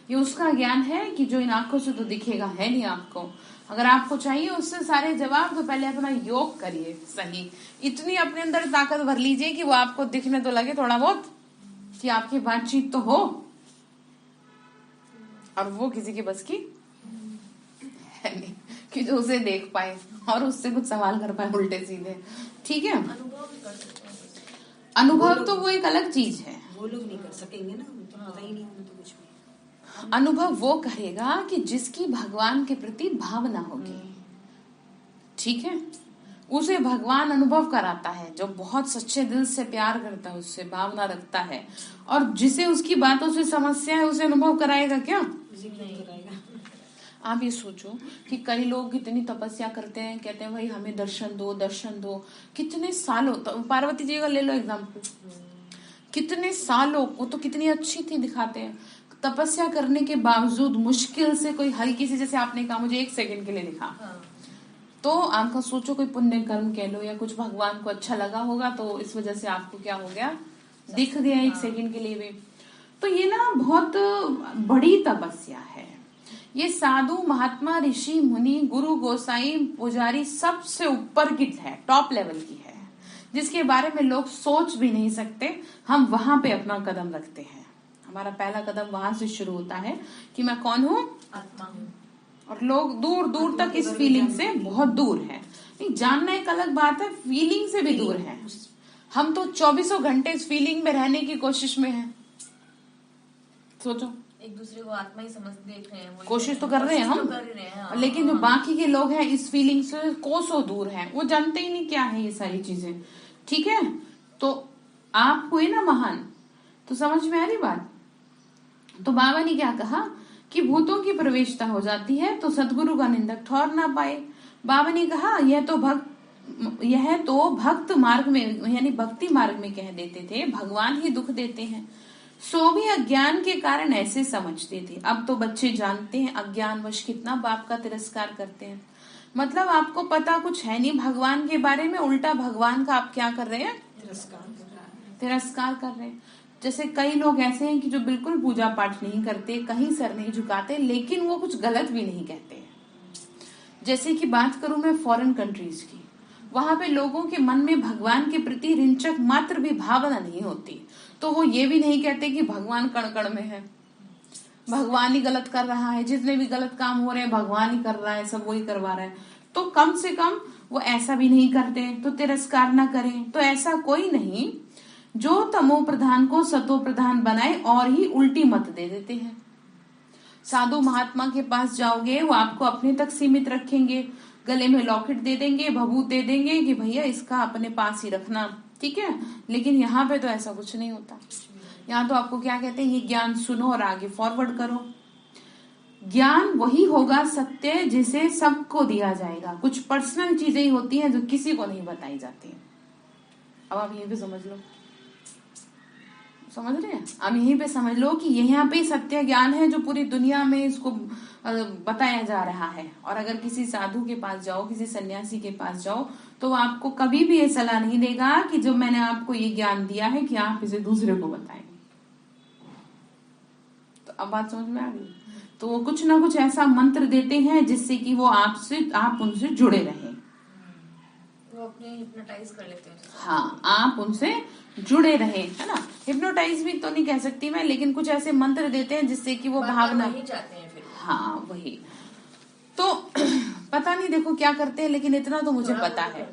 ये उसका ज्ञान है कि जो इन आंखों से तो दिखेगा है नहीं आपको। अगर आपको चाहिए उससे सारे जवाब, तो पहले अपना योग करिए सही, इतनी अपने अंदर ताकत भर लीजिए कि वो आपको दिखने तो लगे थोड़ा बहुत, कि आपकी बातचीत तो हो, और वो किसी के बस की है नहीं कि जो उसे देख पाए और उससे कुछ सवाल कर पाए उल्टे सीधे, ठीक है। अनुभव तो वो एक अलग चीज है, वो लोग नहीं कर सकेंगे ना, तो पता ही नहीं होगा तो कुछ भी। अनुभव वो करेगा कि जिसकी भगवान के प्रति भावना होगी, ठीक है, उसे भगवान अनुभव कराता है। जो बहुत सच्चे दिल से प्यार करता है, उससे भावना रखता है, और जिसे उसकी बातों से समस्या है उसे अनुभव कराएगा क्या? आप ये सोचो कि कई लोग कितनी तपस्या करते हैं, कहते हैं भाई हमें दर्शन दो दर्शन दो, कितने सालों, तो पार्वती जी का ले लो एग्जाम्पल, कितने सालों, वो तो कितनी अच्छी थी दिखाते हैं, तपस्या करने के बावजूद मुश्किल से कोई हल्की सी, जैसे आपने कहा मुझे 1 सेकंड के लिए दिखा, तो आपका सोचो कोई पुण्य कर्म कह लो या कुछ भगवान को अच्छा लगा होगा, तो इस वजह से आपको क्या हो गया, दिख गया 1 सेकंड के लिए भी। तो ये ना बहुत बड़ी तपस्या है। ये साधु महात्मा ऋषि मुनि गुरु गोसाई पुजारी सबसे ऊपर की है, टॉप लेवल की है, जिसके बारे में लोग सोच भी नहीं सकते। हम वहां पे अपना कदम रखते हैं। हमारा पहला कदम वहां से शुरू होता है कि मैं कौन हूँ, आत्मा हूँ। और लोग दूर दूर तक इस फीलिंग से बहुत दूर है। नहीं, जानना एक अलग बात है, फीलिंग से भी दूर है। हम तो 24 घंटे इस फीलिंग में रहने की कोशिश में हैं। सोचो, एक दूसरे को आत्मा ही समझ देख रहे हैं, कोशिश तो कर रहे हैं हम, हाँ, लेकिन जो बाकी के लोग हैं इस फीलिंग से कोसों दूर हैं, वो जानते ही नहीं क्या है ये सारी चीजें। ठीक है, तो आप हुए ना महान, तो समझ में आ रही बात। तो बाबा ने क्या कहा कि भूतों की प्रवेशता हो जाती है तो सदगुरु का निंदक ठहर ना पाए। बाबा ने कहा यह तो भक्त मार्ग में यानी भक्ति मार्ग में कह देते थे भगवान ही दुख देते हैं, सो भी अज्ञान के कारण ऐसे समझते थे। अब तो बच्चे जानते हैं अज्ञानवश कितना बाप का तिरस्कार करते हैं। मतलब आपको पता कुछ है नहीं भगवान के बारे में, उल्टा भगवान का आप क्या कर रहे हैं, तिरस्कार कर रहे हैं। जैसे कई लोग ऐसे हैं कि जो बिल्कुल पूजा पाठ नहीं करते, कहीं सर नहीं झुकाते, लेकिन वो कुछ गलत भी नहीं कहते। जैसे कि बात करूं मैं फॉरेन कंट्रीज की, वहां पे लोगों के मन में भगवान के प्रति रिंचक मात्र भी भावना नहीं होती, तो वो ये भी नहीं कहते कि भगवान कण कण में है, भगवान ही गलत कर रहा है, जितने भी गलत काम हो रहे हैं भगवान ही कर रहा है, सब वही करवा रहा है। तो कम से कम वो ऐसा भी नहीं करते, तो तिरस्कार ना करें। तो ऐसा कोई नहीं जो तमो प्रधान को सतो प्रधान बनाए और ही उल्टी मत दे देते हैं। साधु महात्मा के पास जाओगे, वो आपको अपने तक सीमित रखेंगे, गले में लॉकेट दे देंगे, भभूत दे देंगे कि भैया इसका अपने पास ही रखना, ठीक है। लेकिन यहाँ पे तो ऐसा कुछ नहीं होता। यहाँ तो आपको क्या कहते हैं, ये ज्ञान सुनो और आगे फॉरवर्ड करो। ज्ञान वही होगा सत्य जिसे सबको दिया जाएगा। कुछ पर्सनल चीजें ही होती हैं जो किसी को नहीं बताई जाती। अब आप यहीं पे समझ लो, समझ रहे हैं, अब यहीं पे समझ लो कि यहाँ पे सत्य ज्ञान है जो पूरी दुनिया में इसको बताया जा रहा है। और अगर किसी साधु के पास जाओ, किसी सन्यासी के पास जाओ, तो वो आपको कभी भी ये सलाह नहीं देगा कि जो मैंने आपको ये ज्ञान दिया है कि आप इसे दूसरे को बताएं। तो अब बात समझ में आ गई। तो वो कुछ ना कुछ ऐसा मंत्र देते हैं जिससे कि वो आप उनसे जुड़े रहें, वो अपने हिप्नोटाइज कर लेते हैं। हाँ, आप उनसे जुड़े रहे, है ना। हिप्नोटाइज भी तो नहीं कह सकती मैं, लेकिन कुछ ऐसे मंत्र देते हैं जिससे कि वो भावना नहीं चाहते हैं फिर। हाँ वही तो पता नहीं देखो क्या करते हैं, लेकिन इतना तो मुझे पता है,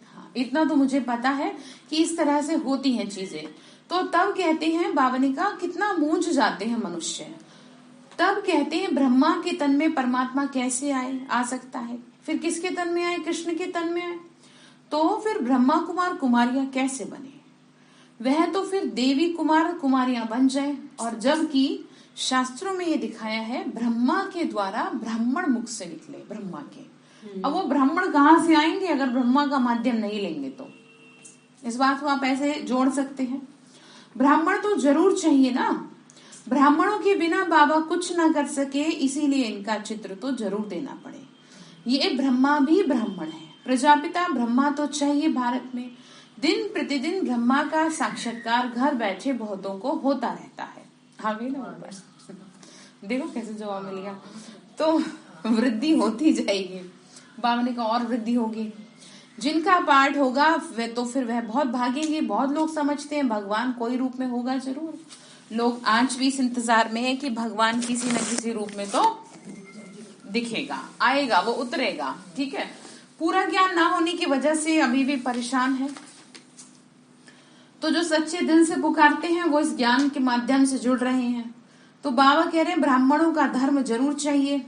हाँ इतना तो मुझे पता है कि इस तरह से होती हैं चीजें। तो तब कहते हैं, बाबा ने कहा कितना मूंझ जाते हैं मनुष्य। तब कहते हैं ब्रह्मा के तन में परमात्मा कैसे आ सकता है, फिर किसके तन में आए, कृष्ण के तन में आए, तो फिर ब्रह्मा कुमार कुमारियां कैसे बने, वह तो फिर देवी कुमार कुमारियां बन जाए। और जबकि शास्त्रों में ये दिखाया है ब्रह्मा के द्वारा ब्राह्मण मुख से निकले, ब्रह्मा के। अब वो ब्राह्मण कहाँ से आएंगे अगर ब्रह्मा का माध्यम नहीं लेंगे तो। इस बात को आप ऐसे जोड़ सकते हैं, ब्राह्मण तो जरूर चाहिए ना, ब्राह्मणों के बिना बाबा कुछ ना कर सके, इसीलिए इनका चित्र तो जरूर देना पड़े। ये ब्रह्मा भी ब्राह्मण है, प्रजापिता ब्रह्मा तो चाहिए भारत में। दिन प्रतिदिन ब्रह्मा का साक्षात्कार घर बैठे बहुतों को होता रहता है। हाँ भी ना, देखो कैसे जवाब मिल गया। तो वृद्धि होती जाएगी, बाबा ने कहा और वृद्धि होगी। जिनका पाठ होगा वे तो फिर वह बहुत भागेंगे। बहुत लोग समझते हैं भगवान कोई रूप में होगा जरूर, लोग आज भी इस इंतजार में है कि भगवान किसी न किसी रूप में तो दिखेगा, आएगा, वो उतरेगा, ठीक है। पूरा ज्ञान ना होने की वजह से अभी भी परेशान है। तो जो सच्चे दिल से पुकारते हैं वो इस ज्ञान के माध्यम से जुड़ रहे हैं। तो बाबा कह रहे हैं ब्राह्मणों का धर्म जरूर चाहिए,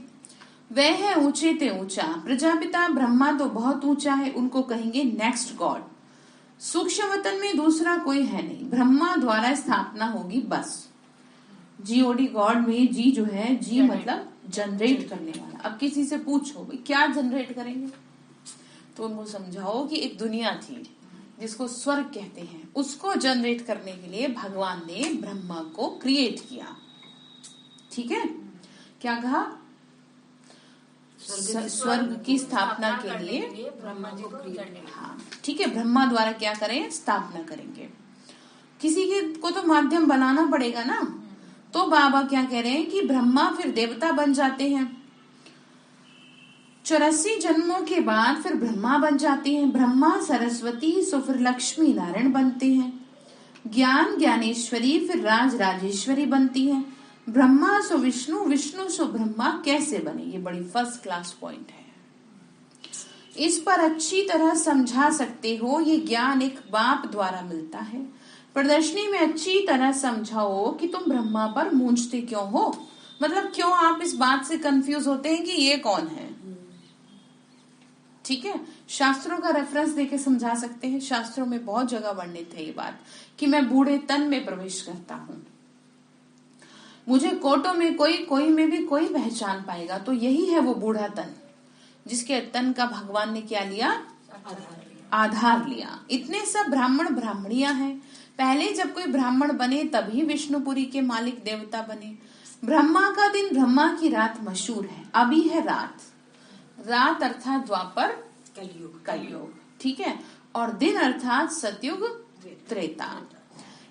वह है ऊंचे ते ऊंचा। प्रजापिता ब्रह्मा तो बहुत ऊंचा है, उनको कहेंगे नेक्स्ट गॉड। सूक्ष्म वतन में दूसरा कोई है नहीं, ब्रह्मा द्वारा स्थापना होगी बस। जीओडी गॉड में जी जो है, जी मतलब जनरेट करने वाला। अब किसी से पूछो भाई क्या जनरेट करेंगे, तो उनको समझाओ कि एक दुनिया थी जिसको स्वर्ग कहते हैं, उसको जनरेट करने के लिए भगवान ने ब्रह्मा को क्रिएट किया, ठीक है। क्या कहा, स्वर्ग की स्थापना के लिए ब्रह्मा जी को, हाँ ठीक है, ब्रह्मा द्वारा क्या करें, स्थापना करेंगे। किसी के को तो माध्यम बनाना पड़ेगा ना। तो बाबा क्या कह रहे हैं कि ब्रह्मा फिर देवता बन जाते हैं। 84 जन्मों के बाद फिर ब्रह्मा बन जाते हैं। ब्रह्मा सरस्वती सो फिर लक्ष्मी नारायण बनते हैं। ज्ञान ज्ञानेश्वरी फिर राज राजेश्वरी बनती है। ब्रह्मा सो विष्णु, विष्णु सो ब्रह्मा कैसे बने, ये बड़ी फर्स्ट क्लास पॉइंट है। इस पर अच्छी तरह समझा सकते हो, ये ज्ञान एक बाप द्वारा मिलता है। प्रदर्शनी में अच्छी तरह समझाओ कि तुम ब्रह्मा पर मूंझते क्यों हो, मतलब क्यों आप इस बात से कंफ्यूज होते हैं कि ये कौन है। ठीक है, शास्त्रों का रेफरेंस देके समझा सकते हैं। शास्त्रों में बहुत जगह वर्णित है ये बात कि मैं बूढ़े तन में प्रवेश करता हूँ, मुझे कोटों में कोई में भी कोई पहचान पाएगा। तो यही है वो बूढ़ा तन, जिसके तन का भगवान ने क्या लिया, आधार लिया। इतने सब ब्राह्मण ब्राह्मणियां हैं। पहले जब कोई ब्राह्मण बने तभी विष्णुपुरी के मालिक देवता बने। ब्रह्मा का दिन, ब्रह्मा की रात मशहूर है। अभी है रात, रात अर्थात द्वापर कलयुग, ठीक है, और दिन अर्थात सतयुग त्रेता।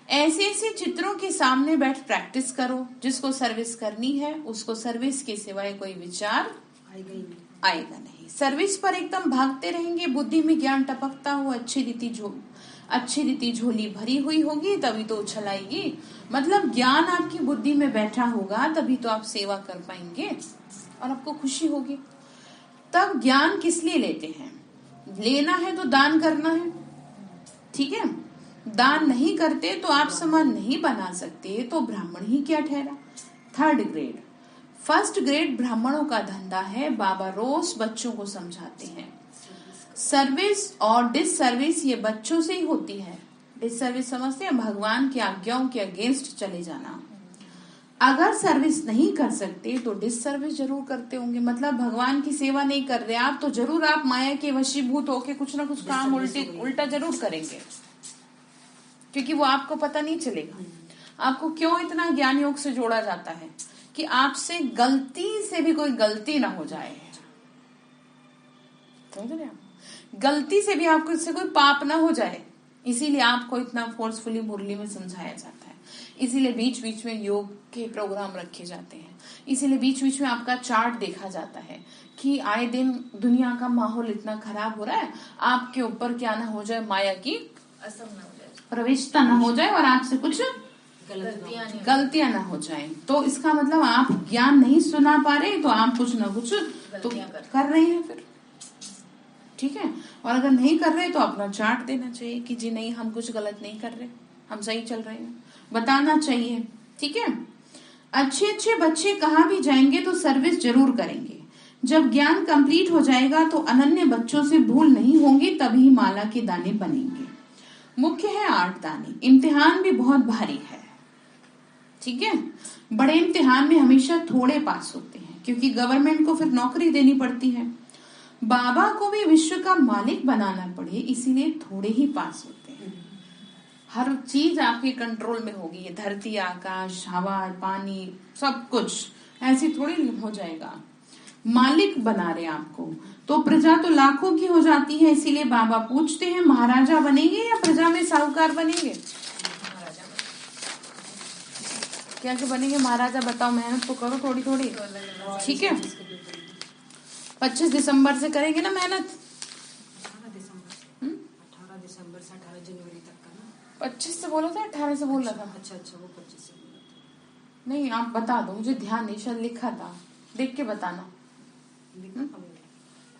ऐसे ऐसे चित्रों के सामने बैठ प्रैक्टिस करो। जिसको सर्विस करनी है उसको सर्विस के सिवाय कोई विचार आएगा नहीं। सर्विस पर एकदम भागते रहेंगे, बुद्धि में ज्ञान टपकता हुआ अच्छी रीति झोली भरी हुई होगी, तभी तो उछल आएगी। मतलब ज्ञान आपकी बुद्धि में बैठा होगा तभी तो आप सेवा कर पाएंगे और आपको खुशी होगी। तब ज्ञान किस लिए लेते हैं, लेना है तो दान करना है, ठीक है। दान नहीं करते तो आप समान नहीं बना सकते, तो ब्राह्मण ही क्या ठहरा। 3rd ग्रेड, 1st ग्रेड ब्राह्मणों का धंधा है। बाबा रोज बच्चों को समझाते हैं सर्विस और डिससर्विस ये बच्चों से ही होती है। डिससर्विस समझते हैं, भगवान की आज्ञाओं के अगेंस्ट चले जाना। अगर सर्विस नहीं कर सकते तो डिससर्विस जरूर करते होंगे, मतलब भगवान की सेवा नहीं कर रहे आप तो जरूर आप माया के वशीभूत होके कुछ ना कुछ काम उल्टा जरूर करेंगे, क्योंकि वो आपको पता नहीं चलेगा। आपको क्यों इतना ज्ञान योग से जोड़ा जाता है कि आपसे गलती से भी कोई गलती ना हो जाए, समझ रहे आप, गलती से भी आपको इससे कोई पाप ना हो जाए, इसीलिए आपको इतना फोर्सफुली मुरली में समझाया जाता है। इसीलिए बीच बीच में योग के प्रोग्राम रखे जाते हैं, इसीलिए बीच बीच में आपका चार्ट देखा जाता है कि आए दिन दुनिया का माहौल इतना खराब हो रहा है, आपके ऊपर क्या ना हो जाए, माया की असर न हो जाए, प्रवेशता न हो जाए और आपसे कुछ गलतियां ना हो जाए। तो इसका मतलब आप ज्ञान नहीं सुना पा रहे तो आप कुछ ना कुछ तो कर रहे हैं फिर, ठीक है। और अगर नहीं कर रहे तो अपना चार्ट देना चाहिए कि जी नहीं, हम कुछ गलत नहीं कर रहे, हम सही चल रहे हैं, बताना चाहिए, ठीक है। अच्छे बच्चे कहाँ भी जाएंगे तो सर्विस जरूर करेंगे। जब ज्ञान कंप्लीट हो जाएगा तो अनन्य बच्चों से भूल नहीं होंगी, तभी माला के दाने बनेंगे। मुख्य है 8 दाने। इम्तिहान भी बहुत भारी है, ठीक है। बड़े इम्तिहान में हमेशा थोड़े पास होते हैं, क्योंकि गवर्नमेंट को फिर नौकरी देनी पड़ती है। बाबा को भी विश्व का मालिक बनाना पड़े, इसीलिए थोड़े ही पास होते हैं। हर चीज आपके कंट्रोल में होगी, ये धरती, आकाश, हवा, पानी, सब कुछ ऐसी थोड़ी हो जाएगा। मालिक बना रहे आपको, तो प्रजा तो लाखों की हो जाती है। इसीलिए बाबा पूछते हैं महाराजा बनेंगे या प्रजा में साहूकार बनेंगे। कैसे बनेंगे महाराजा, बताओ, मेहनत तो करो थोड़ी थोड़ी, ठीक है। 25 दिसंबर से करेंगे ना मेहनत, 18 दिसंबर से 18 जनवरी तक का ना। 25 से बोला था, 18 से बोला था। अच्छा वो 25 से बोला था। नहीं, आप बता दो, मुझे ध्यान नहीं, शायद लिखा था, देख के बताना।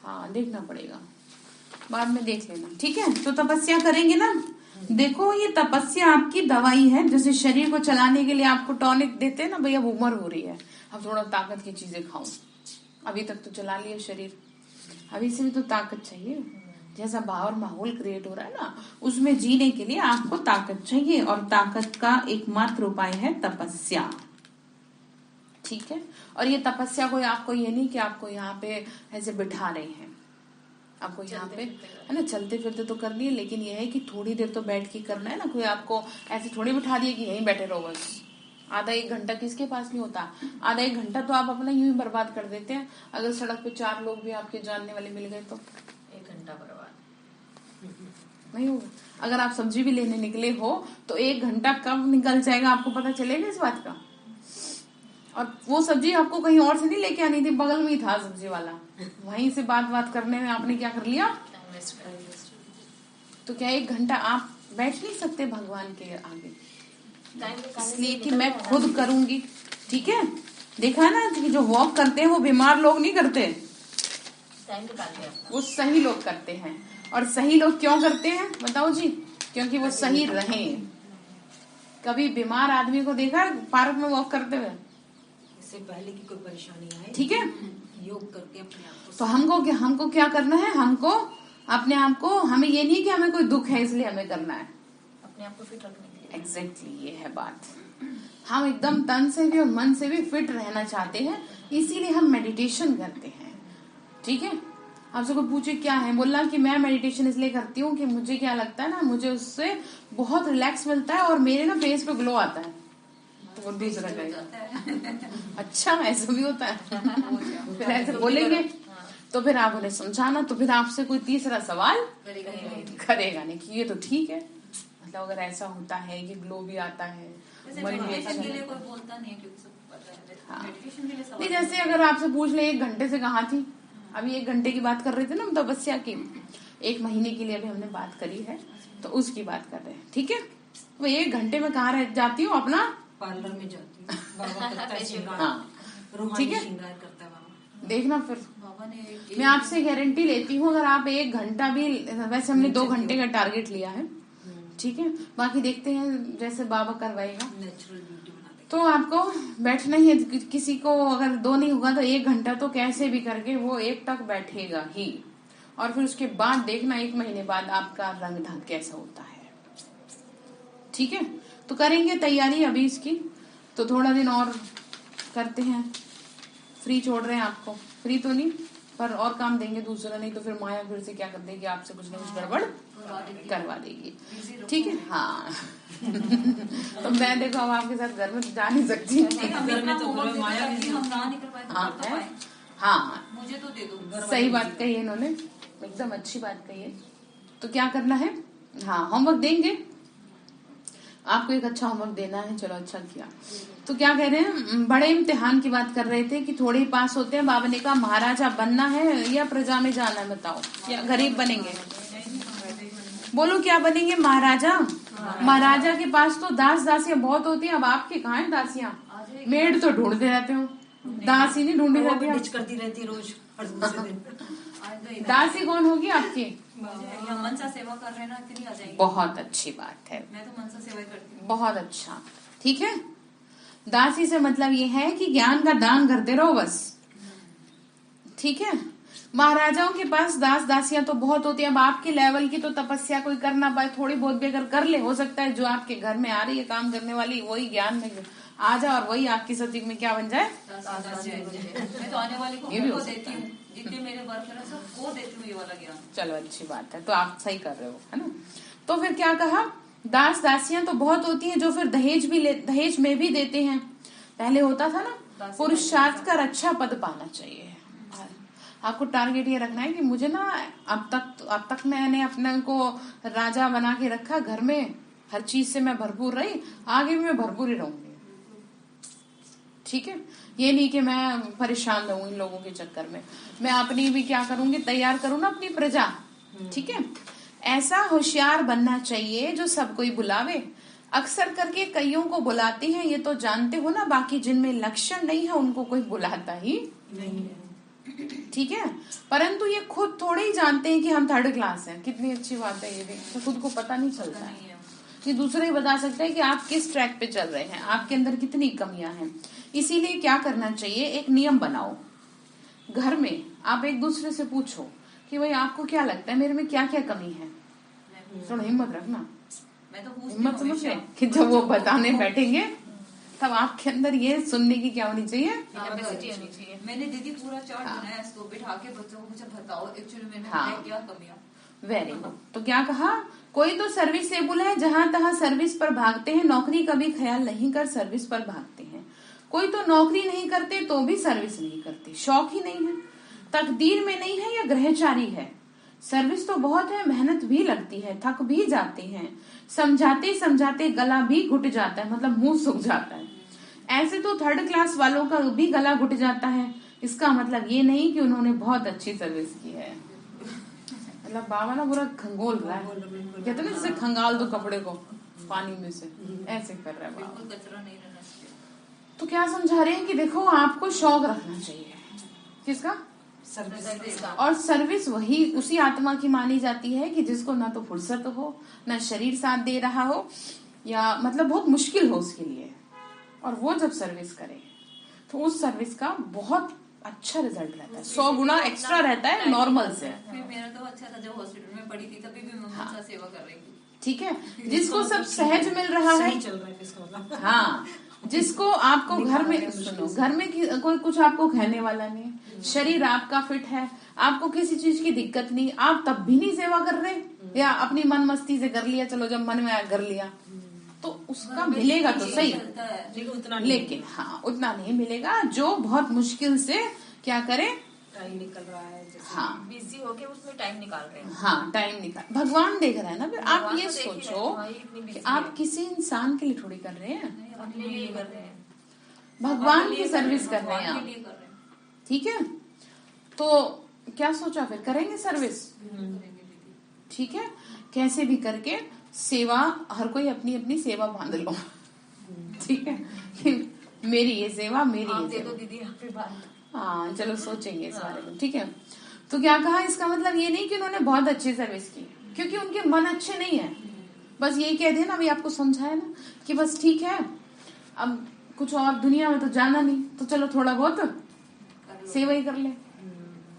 हाँ, देखना पड़ेगा, बाद में देख लेना, ठीक है। तो तपस्या करेंगे ना। देखो, ये तपस्या आपकी दवाई है। जैसे शरीर को चलाने के लिए आपको टॉनिक देते हैं ना, भैया उम्र हो रही है, अब थोड़ा ताकत की चीजें खाओ। अभी तक तो चला लिया शरीर, अभी से भी तो ताकत चाहिए। जैसा बाहर माहौल क्रिएट हो रहा है ना, उसमें जीने के लिए आपको ताकत चाहिए, और ताकत का एकमात्र उपाय है तपस्या, ठीक है। और ये तपस्या कोई आपको ये नहीं कि आपको यहाँ पे ऐसे बिठा रहे हैं, आपको यहाँ पे है ना चलते फिरते तो करनी है, लेकिन ये है कि थोड़ी देर तो बैठ के करना है ना। कोई आपको ऐसे थोड़ी बिठा दिए कि यहीं बैठे रहो बस। आधा 1 घंटा किसके पास नहीं होता, आधा 1 घंटा तो आप अपना यूं ही बर्बाद कर देते हैं। अगर सड़क पे 4 लोग भी आपके जानने वाले मिल गए तो 1 घंटा बर्बाद नहीं होगा। अगर आप सब्जी भी लेने निकले हो तो 1 घंटा कब निकल जाएगा आपको पता चलेगा इस बात का। और वो सब्जी आपको कहीं और से नहीं लेके आनी थी, बगल में ही था सब्जी वाला, वहीं से बात करने में आपने क्या कर लिया। तो क्या 1 घंटा आप बैठ नहीं सकते भगवान के आगे, इसलिए कि मैं खुद करूंगी। ठीक है, देखा है ना कि जो वॉक करते हैं वो बीमार लोग नहीं करते, वो सही लोग करते हैं। और सही लोग क्यों करते हैं बताओ जी? क्योंकि वो सही रहे। कभी बीमार आदमी को देखा पार्क में वॉक करते हुए? इससे पहले की कोई परेशानी आए, ठीक है, योग करके अपने आप को। तो हमको क्या करना है? हमको अपने आप को, हमें ये नहीं कि हमें कोई दुख है इसलिए हमें करना है, अपने आप को फिट रखने के लिए। एग्जैक्टली ये है बात। हम एकदम तन से भी और मन से भी फिट रहना चाहते हैं, इसीलिए हम मेडिटेशन करते हैं। ठीक है, आपसे कोई पूछे क्या है, बोलना कि मैं मेडिटेशन इसलिए करती हूँ कि मुझे क्या लगता है ना, मुझे उससे बहुत रिलैक्स मिलता है और मेरे ना फेस पे ग्लो आता है। तो वो दूसरा कहेगा अच्छा ऐसा भी होता है फिर ऐसे बोलेंगे तो फिर आप उन्हें समझाना, तो फिर आपसे कोई तीसरा सवाल करेगा नहीं कि ये तो ठीक है, मतलब अगर ऐसा होता है कि ग्लो भी आता है, मन भी अच्छा के लिए कोई बोलता नहीं है क्योंकि सबको पता है। हाँ। मेडिटेशन के लिए सवाल नहीं, जैसे अगर आपसे पूछ ले 1 घंटे से कहाँ थी, अभी 1 घंटे की बात कर रहे थे ना हम तपस्या की, 1 महीने के लिए अभी हमने बात करी है तो उसकी बात कर रहे हैं। ठीक है, वो 1 घंटे में कहाँ रह जाती हूँ? अपना पार्लर में जाती हूँ, बाबा करता है श्रृंगार, हाँ, रूहानी ठीक है, श्रृंगार करता है बाबा। देखना फिर बाबा ने मैं आपसे गारंटी लेती हूँ, अगर आप 1 घंटा भी, वैसे हमने 2 घंटे का टारगेट लिया है, ठीक है, बाकी देखते हैं जैसे बाबा करवाएगा। नेचुरल ब्यूटी बना देगा। तो आपको बैठना ही है, किसी को अगर 2 नहीं होगा तो 1 घंटा तो कैसे भी करके वो 1 तक बैठेगा ही, और फिर उसके बाद देखना 1 महीने बाद आपका रंग ढंग कैसा होता है। ठीक है, तो करेंगे तैयारी अभी इसकी, तो थोड़ा दिन और करते हैं, फ्री छोड़ रहे हैं आपको, फ्री तो नहीं पर और काम देंगे दूसरा, नहीं तो फिर माया फिर से क्या कर देगी, आपसे कुछ ना कुछ गड़बड़ करवा देगी। ठीक है, हाँ तो मैं देखो अब आपके साथ घर में जा नहीं सकती, घर में तो पूरा माया भी हम ना नहीं कर पाए तो हाँ कर तो पाए। हाँ, मुझे तो दे दो। सही बात कही है इन्होंने, एकदम अच्छी बात कही है। तो क्या करना है, हाँ होमवर्क देंगे आपको, एक अच्छा होमवर्क देना है, चलो अच्छा किया। तो क्या कह रहे हैं, बड़े इम्तिहान की बात कर रहे थे कि थोड़े ही पास होते हैं। बाबा ने कहा महाराजा बनना है या प्रजा में जाना है, बताओ, या गरीब बनेंगे? बोलो क्या बनेंगे? महाराजा। महाराजा के पास तो दास दासियां बहुत होती हैं, अब आपके कहाँ है दासियां? मेड तो ढूंढते रहते हो, दासी नहीं ढूंढी रहती है, करती रहती है रोज हर दूसरे दिन। दासी कौन होगी आपकी? मनसा सेवा कर रहे हैं ना, इतनी आ जाएगी। बहुत अच्छी बात है, मैं तो मनसा सेवा करती हूँ। बहुत अच्छा। ठीक है, दासी से मतलब ये है कि ज्ञान का दान करते रहो बस। ठीक है, महाराजाओं के पास दास दासियां तो बहुत होती है, अब आपके लेवल की तो तपस्या कोई कर ना पाए, थोड़ी बहुत भी अगर कर ले, हो सकता है जो आपके घर में आ रही है काम करने वाली वही ज्ञान में आ जाए और वही आपकी सत्युग में क्या बन जाए। मैं तो आने वाले को ये भी हो देती सकता हूँ, जितने मेरे वर्क है सबको देती हूँ ये वाला ज्ञान। चलो अच्छी बात है, तो आप सही कर रहे हो, है ना। तो फिर क्या कहा, दास दासियां तो बहुत होती हैं जो फिर दहेज में भी देते हैं। पहले होता था ना, पुरुषार्थ का अच्छा पद पाना चाहिए। आपको टारगेट ये रखना है कि मुझे ना अब तक मैंने अपने को राजा बना के रखा, घर में हर चीज से मैं भरपूर रही, आगे भी मैं भरपूर ही रहूंगी। ठीक है, ये नहीं कि मैं परेशान रहूं इन लोगों के चक्कर में, मैं अपनी भी क्या करूंगी, तैयार करूं ना अपनी प्रजा। ठीक है, ऐसा होशियार बनना चाहिए जो सब कोई बुलावे। अक्सर करके कईयों को बुलाते हैं, ये तो जानते हो ना, बाकी जिनमें लक्षण नहीं है उनको कोई बुलाता ही नहीं है। ठीक है, परंतु ये खुद थोड़े ही जानते हैं कि हम 3rd क्लास हैं। कितनी अच्छी बात है ये भी, तो खुद को पता नहीं चलता है, ये दूसरे ही बता सकते हैं कि आप किस ट्रैक पे चल रहे हैं, आपके अंदर कितनी कमियां हैं। इसीलिए क्या करना चाहिए, एक नियम बनाओ घर में, आप एक दूसरे से पूछो कि भाई आपको क्या लगता है मेरे में क्या क्या कमी है। थोड़ा हिम्मत रखना, मैं तो हिम्मत समझ रहे कि जब वो बताने बैठेंगे तब आपके अंदर ये सुनने की क्या होनी चाहिए, कैपेसिटी होनी चाहिए। मैंने दीदी पूरा चार्ट बनाया, इसको बिठा के बच्चों को मुझे बताओ एक्चुअली मैंने क्या कमियां। Very good. तो क्या कहा, कोई तो सर्विसेबल है, जहां तहां सर्विस पर भागते हैं, नौकरी का भी ख्याल नहीं कर सर्विस पर भागते हैं। कोई तो नौकरी नहीं करते तो भी सर्विस नहीं करते, शौक ही नहीं है, तकदीर में नहीं है या ग्रहचारी है। सर्विस तो बहुत है, मेहनत भी लगती है, थक भी जाते हैं, समझाते समझाते गला भी घुट जाता है, मतलब मुंह सूख जाता है। ऐसे तो थर्ड क्लास वालों का भी गला घुट जाता है, इसका मतलब ये नहीं कि उन्होंने बहुत अच्छी सर्विस की है। मतलब बाबा ना पूरा खंगोल रहा है, कहते ना जैसे खंगाल दो कपड़े को पानी में से, ऐसे कर रहा है बाबा। बिल्कुल कचरा नहीं रहना चाहिए। तो क्या समझा रहे हैं कि देखो आपको शौक रखना चाहिए, किसका? सर्विस का। और सर्विस वही उसी आत्मा की मानी जाती है कि जिसको ना तो फुर्सत हो, ना शरीर साथ दे रहा हो, या मतलब बहुत मुश्किल हो उसके लिए, और वो जब सर्विस करे तो उस सर्विस का बहुत अच्छा रिजल्ट रहता है, 100 गुना एक्स्ट्रा रहता है नॉर्मल से। फिर मेरा तो अच्छा था, जब हॉस्पिटल में पड़ी थी तभी भी मम्मा अच्छा सेवा कर रही थी। ठीक है, जिसको सब सहज मिल रहा है, सही चल रहा है इसका मतलब। हाँ, जिसको आपको घर में सुनो, घर में कोई कुछ आपको कहने वाला नहीं, शरीर आपका फिट है, आपको किसी चीज की दिक्कत नहीं, आप तब भी नहीं सेवा कर रहे, या अपनी मन मस्ती से कर लिया, चलो जब मन में आया कर लिया, तो उसका मिलेगा तो सही, लेकिन हाँ उतना नहीं मिलेगा जो बहुत मुश्किल से क्या करे, टाइम निकल रहा है जैसे। हाँ बिजी होके उसमें टाइम निकाल रहे हैं। हाँ टाइम निकाल, भगवान देख रहा है ना। फिर आप भगवान ये तो देख ही रहे हैं, सोचो भाई इतनी कि busy आप है। किसी इंसान के लिए थोड़ी कर रहे हैं, अपने लिए कर रहे हैं, भगवान की सर्विस कर रहे हैं भगवान आप, के लिए कर रहे हैं। ठीक है। तो क्या सोचा फिर, करेंगे सर्विस, ठीक है, कैसे भी करके सेवा, हर कोई अपनी अपनी सेवा बांध लो, ठीक है, कि मेरी ये सेवा, मेरी आप ये दे दो सेवा। दीदी आप भी बात। हाँ चलो सोचेंगे इस बारे में, ठीक है। तो क्या कहा, इसका मतलब ये नहीं कि उन्होंने बहुत अच्छी सर्विस की, क्योंकि उनके मन अच्छे नहीं है, बस यही कह दिया ना, अभी आपको समझाया ना कि बस ठीक है, अब कुछ और दुनिया में तो जाना नहीं, तो चलो थोड़ा बहुत सेवा ही कर ले,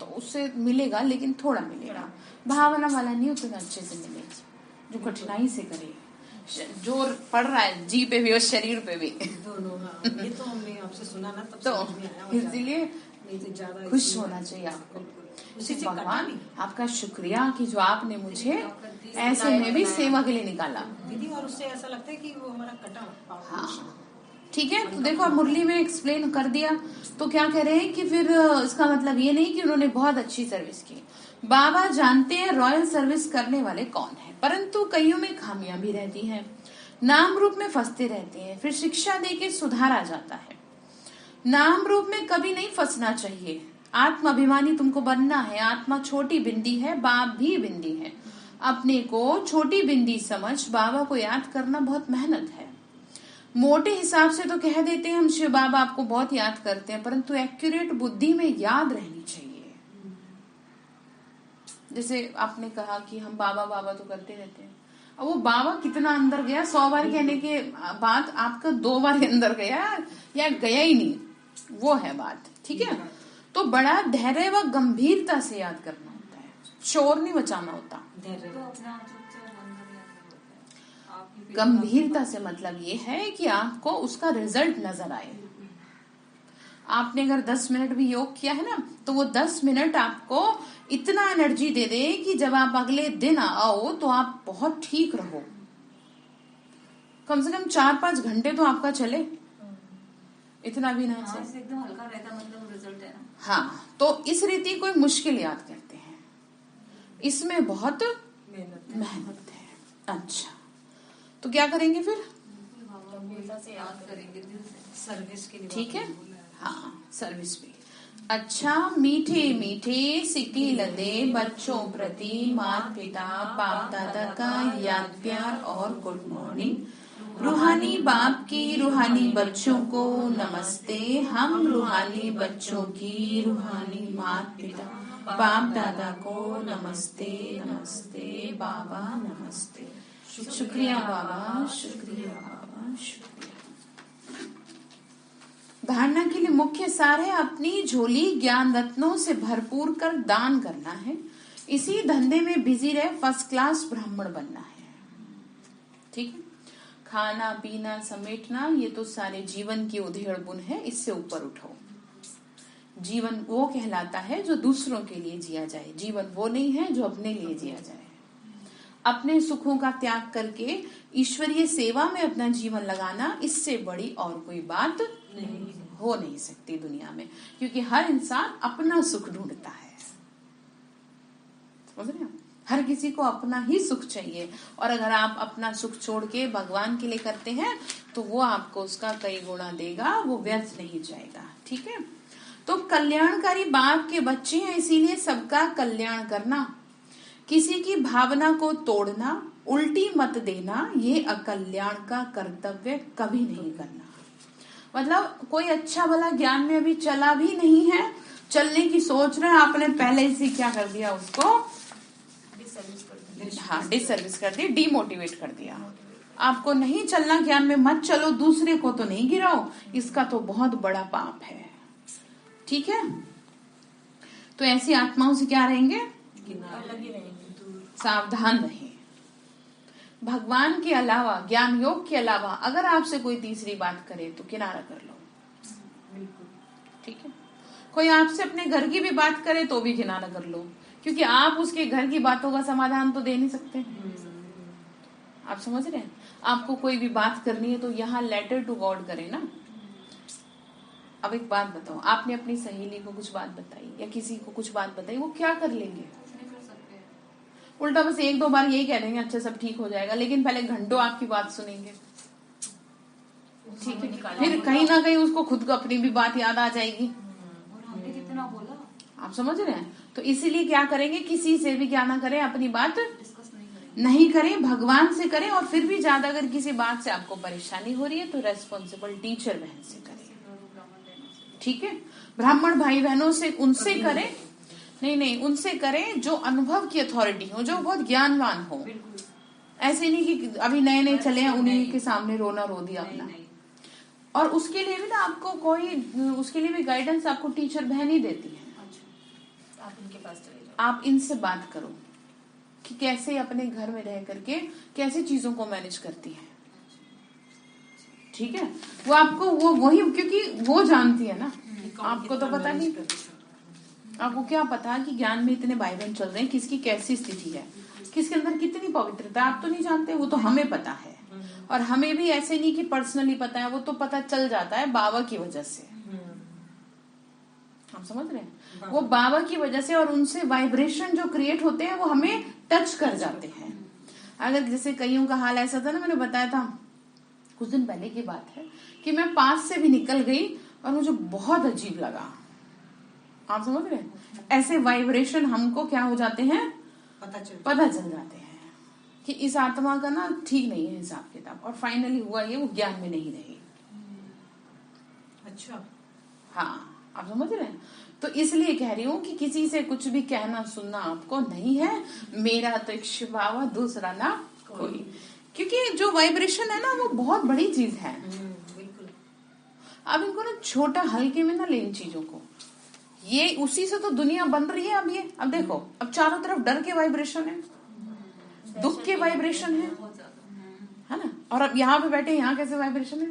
तो उससे मिलेगा, लेकिन थोड़ा मिलेगा, भावना वाला नहीं उतना अच्छे से मिलेगा, जो कठिनाई से करे, जोर पड़ रहा है जी पे भी और शरीर पे भी, दोनों। हाँ, ये तो हमने आपसे सुना ना, तब तो समझ में आया। इसलिए नहीं तो ज्यादा खुश होना चाहिए आपको, उसी से भगवान आपका शुक्रिया कि जो आपने मुझे ऐसे में भी सेवा के लिए निकाला। दीदी, और उससे ऐसा लगता है कि वो हमारा कटा पाव। हाँ ठीक है, तो देखो अब मुरली में एक्सप्लेन कर दिया, तो क्या कह रहे हैं कि फिर इसका मतलब ये नहीं कि उन्होंने बहुत अच्छी सर्विस की। बाबा जानते हैं रॉयल सर्विस करने वाले कौन है, परंतु कईयों में खामियां भी रहती हैं, नाम रूप में फंसते रहते हैं, फिर शिक्षा देके सुधार आ जाता है। नाम रूप में कभी नहीं फंसना चाहिए, आत्म अभिमानी तुमको बनना है। आत्मा छोटी बिंदी है, बाप भी बिंदी है, अपने को छोटी बिंदी समझ बाबा को याद करना बहुत मेहनत है। मोटे हिसाब से तो कह देते हैं हम शिव बाबा आपको बहुत याद करते हैं, परंतु एक्यूरेट बुद्धि में याद रहनी चाहिए। जैसे आपने कहा कि हम बाबा बाबा तो करते रहते हैं, अब वो बाबा कितना अंदर गया, 100 बार कहने के बाद आपका 2 बार अंदर गया या गया ही नहीं, वो है बात, ठीक है। तो बड़ा धैर्य व गंभीरता से याद करना होता है, शोर नहीं मचाना होता। तो अपना चुपचाप अंदर याद होता है। आपकी गंभीरता से मतलब ये है कि आपको उसका रिजल्ट नजर आए। आपने अगर 10 मिनट भी योग किया है ना, तो वो 10 मिनट आपको इतना एनर्जी दे दे कि जब आप अगले दिन आओ तो आप बहुत ठीक रहो। कम से कम 4-5 घंटे तो आपका चले, इतना भी ना हाँ, चले। एकदम हल्का रहता, मतलब रिजल्ट है ना। हाँ, तो इस रीति कोई मुश्किल याद करते हैं, इसमें बहुत मेहनत है। अच्छा, तो क्या करेंगे फिर, गंभीरता से याद करेंगे दिल से। सर्विस के लिए ठीक है। हाँ, सर्विस भी अच्छा। मीठे मीठे सिटी लदे बच्चों प्रति माता पिता बाप दादा का याद प्यार और गुड मॉर्निंग। रूहानी बाप की रूहानी बच्चों को नमस्ते। हम रूहानी बच्चों की रूहानी माता पिता बाप दादा को नमस्ते नमस्ते बाबा नमस्ते। शुक्रिया बाबा, शुक्रिया बाबा, शुक्रिया। धारणा के लिए मुख्य सार है अपनी झोली ज्ञान रत्नों से भरपूर कर दान करना है, इसी धंधे में बिजी रहे फर्स्ट क्लास ब्राह्मण बनना है, ठीक है। खाना पीना समेटना ये तो सारे जीवन की उधेड़ बुन है, इससे ऊपर उठो। जीवन वो कहलाता है जो दूसरों के लिए जिया जाए, जीवन वो नहीं है जो अपने लिए जिया जाए। अपने सुखों का त्याग करके ईश्वरीय सेवा में अपना जीवन लगाना, इससे बड़ी और कोई बात हो नहीं सकती दुनिया में, क्योंकि हर इंसान अपना सुख ढूंढता है, समझ रहे हैं? हर किसी को अपना ही सुख चाहिए, और अगर आप अपना सुख छोड़ के भगवान के लिए करते हैं तो वो आपको उसका कई गुना देगा, वो व्यर्थ नहीं जाएगा। ठीक है, तो कल्याणकारी बाप के बच्चे हैं, इसीलिए सबका कल्याण करना, किसी की भावना को तोड़ना, उल्टी मत देना, ये अकल्याण का कर्तव्य कभी नहीं करना। मतलब कोई अच्छा भला ज्ञान में अभी चला भी नहीं है, चलने की सोच रहे हैं, आपने पहले से क्या कर दिया, उसको डिसर्विस कर दिया, डिमोटिवेट कर दिया। आपको नहीं चलना ज्ञान में, मत चलो, दूसरे को तो नहीं गिराओ, इसका तो बहुत बड़ा पाप है। ठीक है, तो ऐसी आत्माओं से क्या रहेंगे, सावधान रहें। भगवान के अलावा, ज्ञान योग के अलावा अगर आपसे कोई तीसरी बात करे तो किनारा कर लो। ठीक है, कोई आपसे अपने घर की भी बात करे तो भी किनारा कर लो, क्योंकि आप उसके घर की बातों का समाधान तो दे नहीं सकते। आप समझ रहे हैं, आपको कोई भी बात करनी है तो यहाँ लेटर टू गॉड करें ना। अब एक बात बताओ, आपने अपनी सहेली को कुछ बात बताई या किसी को कुछ बात बताई, वो क्या कर लेंगे, उल्टा बस एक दो बार यही कह देंगे अच्छा सब ठीक हो जाएगा, लेकिन पहले घंटों आपकी बात सुनेंगे। ठीक है, फिर कहीं ना कहीं उसको खुद को अपनी भी बात याद आ जाएगी, और हमने कितना बोला। आप समझ रहे हैं, तो इसीलिए क्या करेंगे, किसी से भी क्या ना करें, अपनी बात नहीं करें, भगवान से करें। और फिर भी ज्यादा अगर किसी बात से आपको परेशानी हो रही है तो रेस्पॉन्सिबल टीचर बहन से करें। ठीक है, ब्राह्मण भाई बहनों से, उनसे करें, नहीं उनसे करें जो अनुभव की अथॉरिटी हो, जो बहुत ज्ञानवान हो। ऐसे नहीं कि अभी नए नए चले हैं उन्हीं के सामने रोना रो दिया अपना। और उसके लिए भी ना आपको कोई, उसके लिए भी गाइडेंस आपको टीचर बहन ही देती है। आप इनके पास चले जाओ, आप इनसे बात करो कि कैसे अपने घर में रह करके कैसे चीजों को मैनेज करती है। ठीक है, वो आपको वही, क्योंकि वो जानती है ना, आपको तो पता नहीं। आपको क्या पता कि ज्ञान में इतने भाई बहन चल रहे हैं, किसकी कैसी स्थिति है, किसके अंदर कितनी पवित्रता, आप तो नहीं जानते, वो तो हमें पता है। और हमें भी ऐसे नहीं कि पर्सनली पता है, वो तो पता चल जाता है बाबा की वजह से। हम समझ रहे हैं, वो बाबा की वजह से, और उनसे वाइब्रेशन जो क्रिएट होते हैं वो हमें टच कर जाते हैं। अगर जैसे कईयों का हाल ऐसा था ना, मैंने बताया था कुछ दिन पहले की बात है कि मैं पास से भी निकल गई और मुझे बहुत अजीब लगा। आप समझ रहे हैं, ऐसे वाइब्रेशन हमको क्या हो जाते हैं, पता चल जाते हैं कि इस आत्मा का ना ठीक नहीं है हिसाब किताब। और फाइनली हुआ ये, वो ज्ञान में नहीं रही। अच्छा, हाँ, आप समझ रहे हैं। तो इसलिए कह रही हूँ कि किसी से कुछ भी कहना सुनना आपको नहीं है। मेरा तो एक शिव बाबा, दूसरा ना कोई। क्योंकि जो वाइब्रेशन है ना वो बहुत बड़ी चीज है। बिल्कुल। अब इनको ना छोटा हल्के में ना ले इन चीजों को, ये उसी से तो दुनिया बन रही है। अब ये, अब देखो, अब चारों तरफ डर के वाइब्रेशन है, दुख के वाइब्रेशन है ना। और अब यहाँ पे बैठे, यहाँ कैसे वाइब्रेशन है,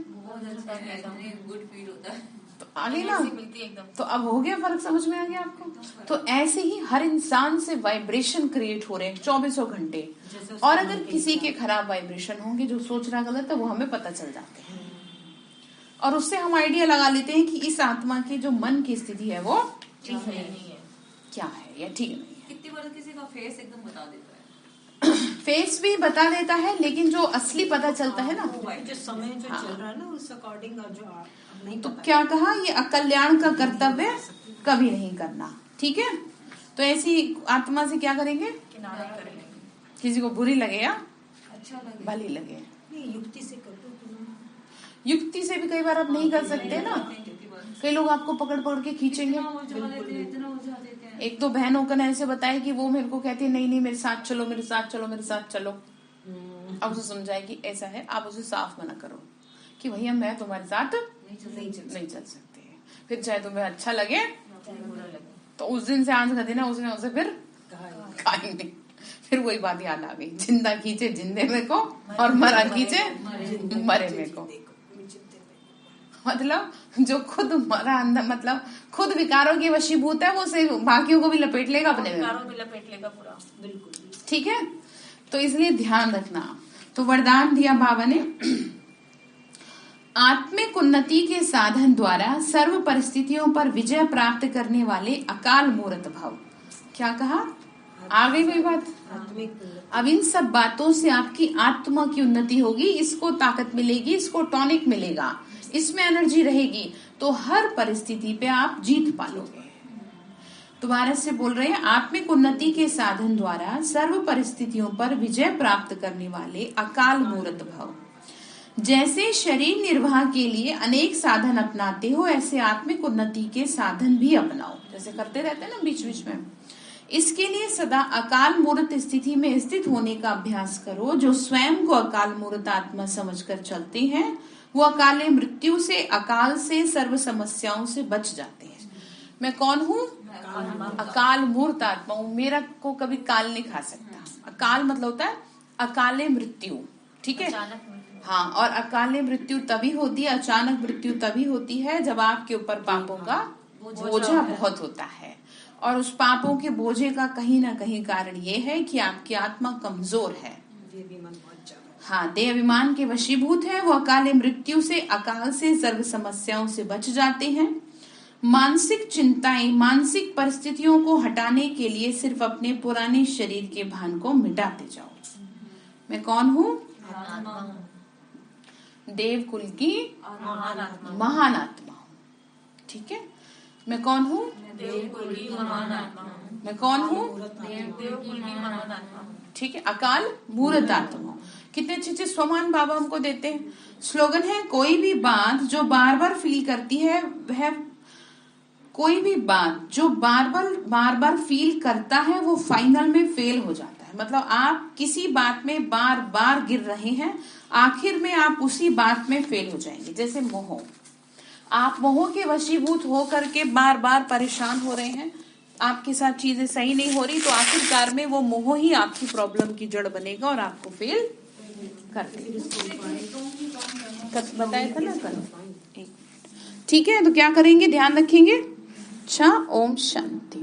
गुड फील होता है, तो आगे ना मिलती है एकदम। तो अब हो गया, फर्क समझ में आ गया आपको। तो ऐसे ही हर इंसान से वाइब्रेशन क्रिएट हो रहे हैं 24 घंटे। और अगर किसी के खराब वाइब्रेशन होंगे, जो सोच रहा गलत है, वो हमें पता चल जाते हैं। और उससे हम आइडिया लगा लेते हैं कि इस आत्मा की जो मन की स्थिति है वो ठीक है, नहीं है, क्या है या ठीक नहीं है। कितनी बार किसी का फेस एकदम बता देता है। फेस भी बता देता है, लेकिन जो असली पता चलता है ना, जो समय जो चल रहा है ना उस अकॉर्डिंग, जो नहीं तो क्या कहा, ये अकल्याण का कर्तव्य कभी नहीं करना। ठीक है, तो ऐसी आत्मा से क्या करेंगे, किनारा कर लेंगे। किसी को बुरी लगे या अच्छा लगे, भली लगे, नहीं, युक्ति से कर दो। युक्ति से भी कई बार आप नहीं कर सकते ना। कई लोग आपको पकड़ पकड़ के खींचेंगे। इतना उलझा देते हैं। एक तो बहनों का ऐसे बताए कि वो मेरे को कहती है नहीं मेरे साथ चलो, मेरे साथ चलो, मेरे साथ चलो। अब उसे समझाए कि ऐसा है, आप उसे साफ मना करो कि भैया मैं तुम्हारे साथ नहीं चल सकते। फिर चाहे तुम्हें अच्छा लगे, तो उस दिन से आज का दिन है, उसने उसे फिर कहा ही नहीं। फिर वही बात याद आ गई, जिंदा खींचे जिंदे में को, और मरा खींचे मरे में को। मतलब जो खुद मरा अंदर, मतलब खुद विकारों की वशीभूत है, वो से बाकियों को भी लपेट लेगा अपने में, विकारों में लपेट लेगा पूरा। बिल्कुल। ठीक है, तो इसलिए ध्यान रखना। तो वरदान दिया बाबा ने, आत्मिक उन्नति के साधन द्वारा सर्व परिस्थितियों पर विजय प्राप्त करने वाले अकाल मूर्त भव। क्या कहा, आ गई कोई बात? आत्मिक उन्नति। अब इन सब बातों से आपकी आत्मा की उन्नति होगी, इसको ताकत मिलेगी, इसको टॉनिक मिलेगा, इसमें एनर्जी रहेगी, तो हर परिस्थिति पे आप जीत पालोगे। दोबारा से बोल रहे हैं, आत्मिक उन्नति के साधन द्वारा सर्व परिस्थितियों पर विजय प्राप्त करने वाले अकाल मूर्त भव। जैसे शरीर निर्वाह के लिए अनेक साधन अपनाते हो, ऐसे आत्मिक उन्नति के साधन भी अपनाओ, जैसे करते रहते हैं ना बीच बीच में। इसके लिए सदा अकाल मूर्त स्थिति में स्थित होने का अभ्यास करो। जो स्वयं को अकाल मूर्त आत्मा समझकर चलते हैं, वो अकाले मृत्यु से, अकाल से, सर्व समस्याओं से बच जाते हैं। मैं कौन हूँ? अकाल मूर्त आत्मा हूँ। मेरा को कभी काल नहीं खा सकता। अकाल मतलब होता है अकाले मृत्यु, ठीक है? हाँ, और अकाले मृत्यु तभी होती है, अचानक मृत्यु तभी होती है जब आपके ऊपर पापों का बोझा बहुत होता है। और उस पापों के बोझे का कहीं ना कहीं कारण ये है कि आपकी आत्मा कमजोर है, हाँ, देह अभिमान के वशीभूत है। वो अकाले मृत्यु से, अकाल से, सर्व समस्याओं से बच जाते हैं। मानसिक चिंताएं, मानसिक परिस्थितियों को हटाने के लिए सिर्फ अपने पुराने शरीर के भान को मिटाते जाओ। मैं कौन हूँ? देव कुल की महान आत्मा हूँ, ठीक है? मैं कौन हूँ? मैं कौन हूँ? ठीक है, अकाल मूर्त आत्मा। कितने अच्छे अच्छे स्वमान बाबा हमको देते हैं। स्लोगन है, कोई भी बात जो बार बार फील करती है वह, कोई भी बात जो बार बार फील करता है वो फाइनल में फेल हो जाता है। मतलब आप किसी बात में बार बार गिर रहे हैं, आखिर में आप उसी बात में फेल हो जाएंगे। जैसे मोह, आप मोह के वशीभूत हो करके बार बार परेशान हो रहे हैं, आपके साथ चीजें सही नहीं हो रही, तो आखिरकार में वो मोह ही आपकी प्रॉब्लम की जड़ बनेगा और आपको फेल कर देगा। बताया था ना कल, ठीक है? तो क्या करेंगे, ध्यान रखेंगे। अच्छा, ओम शांति।